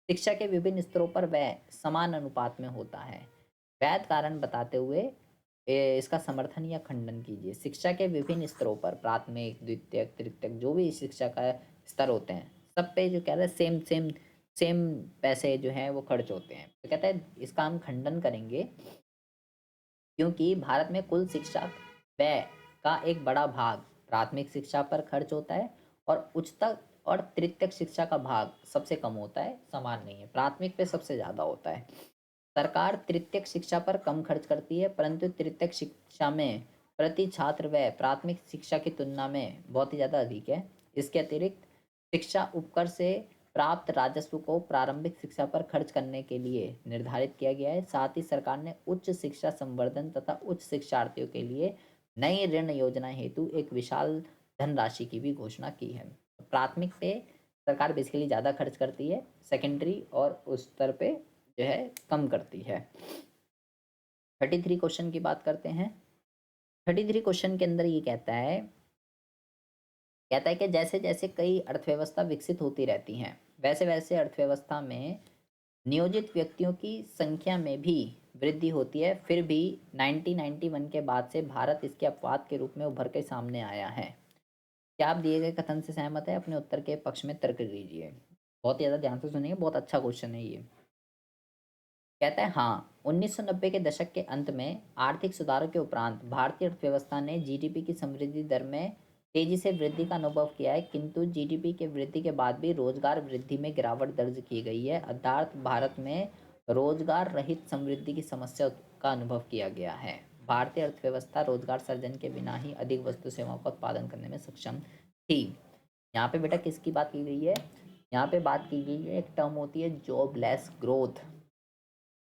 शिक्षा के विभिन्न स्तरों पर वह समान अनुपात में होता है। वैध कारण बताते हुए इसका समर्थन या खंडन कीजिए। शिक्षा के विभिन्न स्तरों पर प्राथमिक, द्वितीयक, तृतीयक जो भी शिक्षा का स्तर होते हैं सब पे जो कह रहे हैं सेम सेम सेम पैसे जो हैं वो खर्च होते हैं। तो कहता है इसका हम खंडन करेंगे क्योंकि भारत में कुल शिक्षा व्यय का एक बड़ा भाग प्राथमिक शिक्षा पर खर्च होता है, और उच्चतर और तृतीयक शिक्षा का भाग सबसे कम होता है, समान नहीं है, प्राथमिक पे सबसे ज़्यादा होता है। सरकार तृतीयक शिक्षा पर कम खर्च करती है, परंतु तृतीयक शिक्षा में प्रति छात्र व्यय प्राथमिक शिक्षा की तुलना में बहुत ही ज़्यादा अधिक है। इसके अतिरिक्त शिक्षा उपकर से प्राप्त राजस्व को प्रारंभिक शिक्षा पर खर्च करने के लिए निर्धारित किया गया है। साथ ही सरकार ने उच्च शिक्षा संवर्धन तथा उच्च शिक्षार्थियों के लिए नई ऋण योजना हेतु एक विशाल धनराशि की भी घोषणा की है। प्राथमिक पे सरकार बेसिकली ज़्यादा खर्च करती है, सेकेंडरी और उस स्तर पे जो है कम करती है। 33 क्वेश्चन की बात करते हैं। 33 क्वेश्चन के अंदर ये कहता है कि जैसे जैसे कई अर्थव्यवस्था विकसित होती रहती हैं, वैसे वैसे अर्थव्यवस्था में नियोजित व्यक्तियों की संख्या में भी वृद्धि होती है। फिर भी 1991 के बाद से भारत इसके अपवाद के रूप में उभर के सामने आया है। क्या आप दिए गए कथन से सहमत है? अपने उत्तर के पक्ष में तर्क दीजिए। बहुत ज़्यादा ध्यान से सुनिए, बहुत अच्छा क्वेश्चन है ये। कहता है हाँ, 1990 के दशक के अंत में आर्थिक सुधारों के उपरांत भारतीय अर्थव्यवस्था ने जीडीपी की समृद्धि दर में तेजी से वृद्धि का अनुभव किया है, किंतु जीडीपी के वृद्धि के बाद भी रोजगार वृद्धि में गिरावट दर्ज की गई है, अर्थात भारत में रोजगार रहित समृद्धि की समस्या का अनुभव किया गया है। भारतीय अर्थव्यवस्था रोजगार सर्जन के बिना ही अधिक वस्तु सेवाओं का उत्पादन करने में सक्षम थी। यहाँ पे बेटा किसकी बात की गई है? यहाँ पे बात की गई है, एक टर्म होती है जॉबलेस ग्रोथ।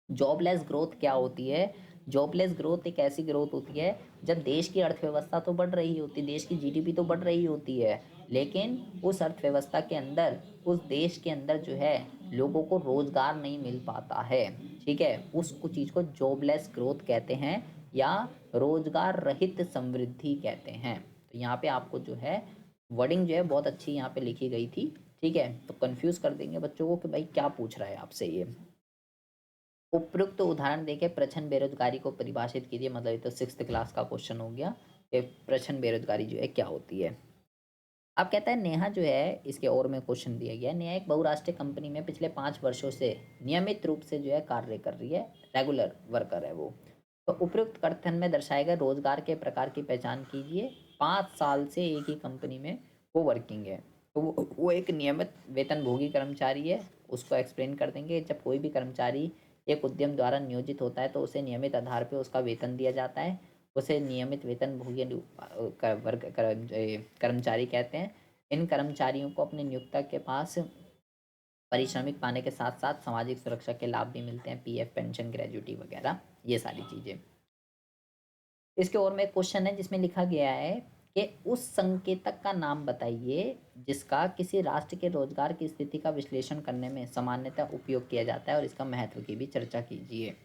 जॉबलेस ग्रोथ क्या होती है? जॉबलेस ग्रोथ एक ऐसी ग्रोथ होती है जब देश की अर्थव्यवस्था तो बढ़ रही होती है, देश की जीडीपी तो बढ़ रही होती है, लेकिन उस अर्थव्यवस्था के अंदर, उस देश के अंदर जो है लोगों को रोजगार नहीं मिल पाता है। ठीक है, उस चीज़ को जॉबलेस ग्रोथ कहते हैं या रोजगार रहित समृद्धि कहते हैं। तो यहाँ पे आपको जो है वर्डिंग जो है बहुत अच्छी यहाँ पे लिखी गई थी। ठीक है, तो कंफ्यूज कर देंगे बच्चों को कि भाई क्या पूछ रहा है आपसे ये। उपयुक्त उदाहरण देके प्रच्छन्न बेरोजगारी को परिभाषित कीजिए। मतलब ये तो 6th क्लास का क्वेश्चन हो गया कि प्रच्छन्न बेरोजगारी जो है क्या होती है। अब कहता है नेहा जो है, इसके और में क्वेश्चन दिया गया है, नेहा एक बहुराष्ट्रीय कंपनी में पिछले 5 वर्षों से नियमित रूप से जो है कार्य कर रही है, रेगुलर वर्कर है वो। तो उपयुक्त कथन में दर्शाए गए रोजगार के प्रकार की पहचान कीजिए। 5 साल से एक ही कंपनी में वो वर्किंग है, तो वो एक नियमित वेतनभोगी कर्मचारी है। उसको एक्सप्लेन कर देंगे। जब कोई भी कर्मचारी एक उद्यम द्वारा नियोजित होता है तो उसे नियमित आधार पर उसका वेतन दिया जाता है, उसे नियमित वेतनभोगी कर्मचारी कहते हैं। इन कर्मचारियों को अपने नियोक्ता के पास पारिश्रमिक पाने के साथ साथ सामाजिक सुरक्षा के लाभ भी मिलते हैं, पीएफ, पेंशन, ग्रेजुटी वगैरह, ये सारी चीज़ें। इसके और में एक क्वेश्चन है जिसमें लिखा गया है कि उस संकेतक का नाम बताइए जिसका किसी राष्ट्र के रोजगार की स्थिति का विश्लेषण करने में सामान्यतः उपयोग किया जाता है, और इसका महत्व की भी चर्चा कीजिए।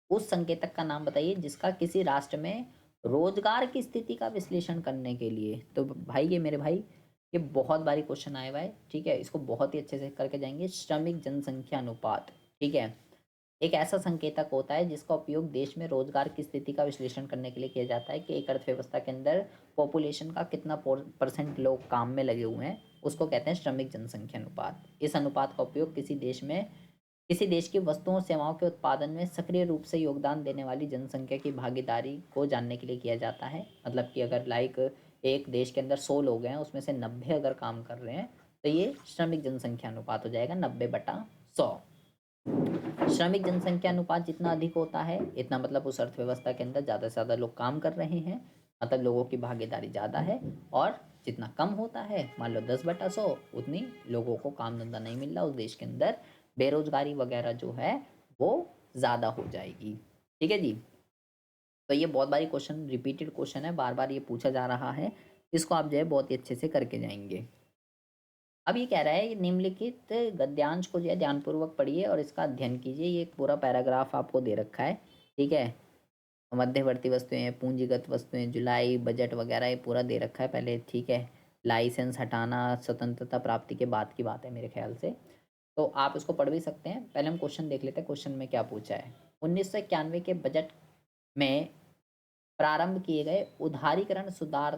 उस संकेतक का नाम बताइए जिसका किसी राष्ट्र में रोजगार की स्थिति का विश्लेषण करने के लिए। तो भाई ये मेरे भाई, ये बहुत बारी क्वेश्चन आए हुआ है। ठीक है, इसको बहुत ही अच्छे से करके जाएंगे। श्रमिक जनसंख्या अनुपात, ठीक है, एक ऐसा संकेतक होता है जिसका उपयोग देश में रोजगार की स्थिति का विश्लेषण करने के लिए किया जाता है कि एक अर्थव्यवस्था के अंदर पॉपुलेशन का कितना परसेंट लोग काम में लगे हुए हैं, उसको कहते हैं श्रमिक जनसंख्या अनुपात। इस अनुपात का उपयोग किसी देश की वस्तुओं सेवाओं के उत्पादन में सक्रिय रूप से योगदान देने वाली जनसंख्या की भागीदारी को जानने के लिए किया जाता है। मतलब कि अगर लाइक एक देश के अंदर 100 लोग हैं, उसमें से 90 अगर काम कर रहे हैं, तो ये श्रमिक जनसंख्या अनुपात हो जाएगा 90/100। श्रमिक जनसंख्या अनुपात जितना अधिक होता है, इतना मतलब उस अर्थव्यवस्था के अंदर ज़्यादा से ज़्यादा लोग काम कर रहे हैं, मतलब लोगों की भागीदारी ज़्यादा है। और जितना कम होता है, मान लो 10/100, उतनी लोगों को काम धंधा नहीं मिल रहा उस देश के अंदर, बेरोजगारी वगैरह जो है वो ज़्यादा हो जाएगी। ठीक है जी। तो ये बहुत बारी क्वेश्चन, रिपीटेड क्वेश्चन है, बार बार ये पूछा जा रहा है। इसको आप जो है बहुत ही अच्छे से करके जाएंगे। अब ये कह रहा है निम्नलिखित गद्यांश को जो है ध्यानपूर्वक पढ़िए और इसका अध्ययन कीजिए। ये एक पूरा पैराग्राफ आपको दे रखा है। ठीक है, मध्यवर्ती वस्तुएं, पूंजीगत वस्तुएं, जुलाई बजट वगैरह ये पूरा दे रखा है पहले। ठीक है, लाइसेंस हटाना स्वतंत्रता प्राप्ति के बाद की बात है मेरे ख्याल से, तो आप इसको पढ़ भी सकते हैं। पहले हम क्वेश्चन देख लेते हैं, क्वेश्चन में क्या पूछा है। 1991 के बजट में प्रारंभ किए गए उदारीकरण सुधार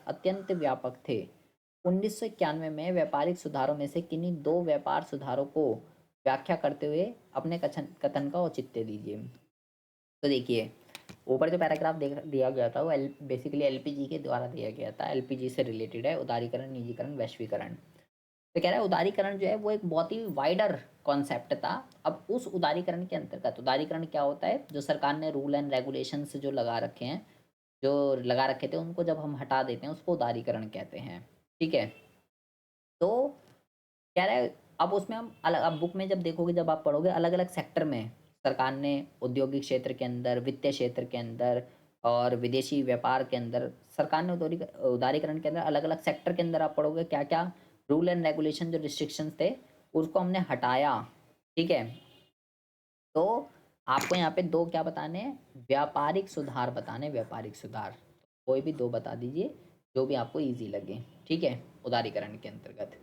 अत्यंत व्यापक थे। 1991 में व्यापारिक सुधारों में से किन्हीं 2 व्यापार सुधारों को व्याख्या करते हुए अपने कथन का औचित्य दीजिए। तो देखिए, ऊपर जो पैराग्राफ दिया गया था वो बेसिकली एलपीजी के द्वारा दिया गया था। एलपीजी से रिलेटेड है, उदारीकरण, निजीकरण, वैश्वीकरण। तो कह रहा है उदारीकरण जो है वो एक बहुत ही वाइडर कॉन्सेप्ट था। अब उस उदारीकरण के अंतर्गत, उदारीकरण क्या होता है? जो सरकार ने रूल एंड रेगुलेशंस जो लगा रखे हैं, जो लगा रखे थे, उनको जब हम हटा देते हैं उसको उदारीकरण कहते हैं। ठीक है, तो कह रहा है अब उसमें हम अलग, अब बुक में जब देखोगे, जब आप पढ़ोगे, अलग अलग सेक्टर में सरकार ने औद्योगिक क्षेत्र के अंदर, वित्तीय क्षेत्र के अंदर, और विदेशी व्यापार के अंदर सरकार ने उदारीकरण के अंदर अलग अलग सेक्टर के अंदर आप पढ़ोगे क्या क्या रूल एंड रेगुलेशन जो रिस्ट्रिक्शंस थे उसको हमने हटाया। ठीक है, तो आपको यहाँ पे दो क्या बताने हैं, व्यापारिक सुधार बताने, व्यापारिक सुधार। कोई भी दो बता दीजिए जो भी आपको इजी लगे। ठीक है, उदारीकरण के अंतर्गत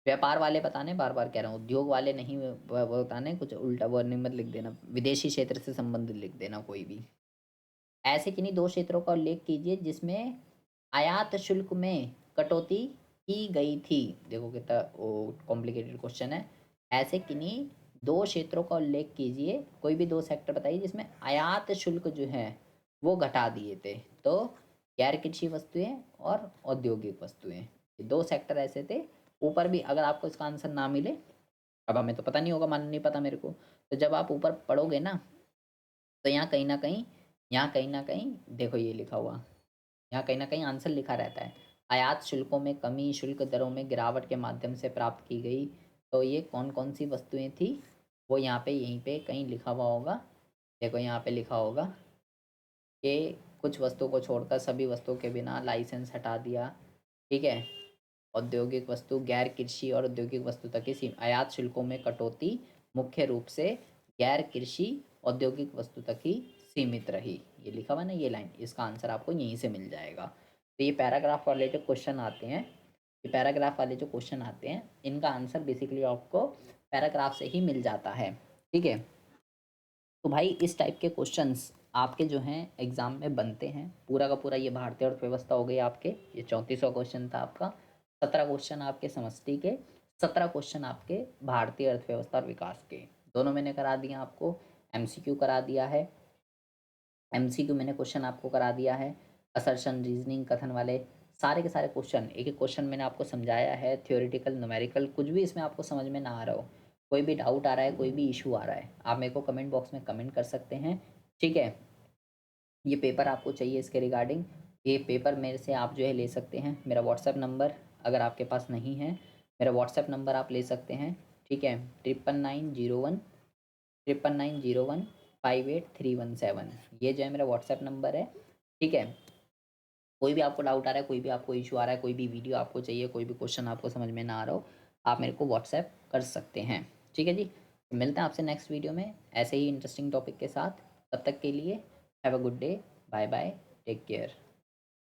व्यापार वाले बताने, बार बार कह रहा हूँ, उद्योग वाले नहीं वो बताने, कुछ उल्टा वर्णन मत लिख देना, विदेशी क्षेत्र से संबंधित लिख देना कोई भी। ऐसे किन्हीं दो क्षेत्रों का उल्लेख कीजिए जिसमें आयात शुल्क में कटौती की गई थी। देखो कितना कॉम्प्लिकेटेड क्वेश्चन है। ऐसे किन्हीं दो क्षेत्रों का उल्लेख कीजिए, कोई भी दो सेक्टर बताइए जिसमें आयात शुल्क जो है वो घटा दिए थे। तो गैर कृषि वस्तुएं और औद्योगिक वस्तुएं, ये दो सेक्टर ऐसे थे। ऊपर भी अगर आपको इसका आंसर ना मिले, अब हमें तो पता नहीं होगा, मान नहीं पता मेरे को, तो जब आप ऊपर पढ़ोगे ना तो यहाँ कहीं ना कहीं, यहाँ कहीं ना कहीं देखो ये लिखा हुआ, यहाँ कहीं ना कहीं आंसर लिखा रहता है, आयात शुल्कों में कमी शुल्क दरों में गिरावट के माध्यम से प्राप्त की गई। तो ये कौन कौन सी वस्तुएं थी वो यहाँ पे यहीं पे कहीं लिखा हुआ होगा। देखो यहाँ पे लिखा होगा कि कुछ वस्तुओं को छोड़कर सभी वस्तुओं के बिना लाइसेंस हटा दिया। ठीक है, औद्योगिक वस्तु गैर कृषि और औद्योगिक वस्तु तक की आयात शुल्कों में कटौती मुख्य रूप से गैर कृषि औद्योगिक वस्तु तक ही सीमित रही। ये लिखा हुआ ना ये लाइन, इसका आंसर आपको यहीं से मिल जाएगा। तो ये पैराग्राफ वाले जो क्वेश्चन आते हैं, ये पैराग्राफ वाले जो क्वेश्चन आते हैं इनका आंसर बेसिकली आपको पैराग्राफ से ही मिल जाता है। ठीक है, तो भाई इस टाइप के क्वेश्चंस आपके जो हैं एग्ज़ाम में बनते हैं। पूरा का पूरा ये भारतीय अर्थव्यवस्था हो गई आपके, ये 34वां क्वेश्चन था आपका। 17 क्वेश्चन आपके समष्टि के, 17 क्वेश्चन आपके भारतीय अर्थव्यवस्था और विकास के, दोनों मैंने करा दिया आपको। एमसीक्यू करा दिया है, एमसीक्यू मैंने क्वेश्चन आपको करा दिया है, असर्शन रीजनिंग कथन वाले सारे के सारे क्वेश्चन, एक एक क्वेश्चन मैंने आपको समझाया है, थ्योरेटिकल न्यूमेरिकल, कुछ भी इसमें आपको समझ में ना आ रहा हो, कोई भी डाउट आ रहा है, कोई भी इशू आ रहा है, आप मेरे को कमेंट बॉक्स में कमेंट कर सकते हैं। ठीक है, ये पेपर आपको चाहिए इसके रिगार्डिंग, ये पेपर मेरे से आप जो है ले सकते हैं। मेरा व्हाट्सएप नंबर अगर आपके पास नहीं है, मेरा व्हाट्सएप नंबर आप ले सकते हैं। ठीक है, 9901 ये जो है मेरा व्हाट्सएप नंबर है। ठीक है, कोई भी आपको डाउट आ रहा है, कोई भी आपको इशू आ रहा है, कोई भी वीडियो आपको चाहिए, कोई भी क्वेश्चन आपको समझ में ना आ रहा हो, आप मेरे को व्हाट्सएप कर सकते हैं। ठीक है जी, मिलते हैं आपसे नेक्स्ट वीडियो में ऐसे ही इंटरेस्टिंग टॉपिक के साथ। तब तक के लिए have a good day, bye bye, take care.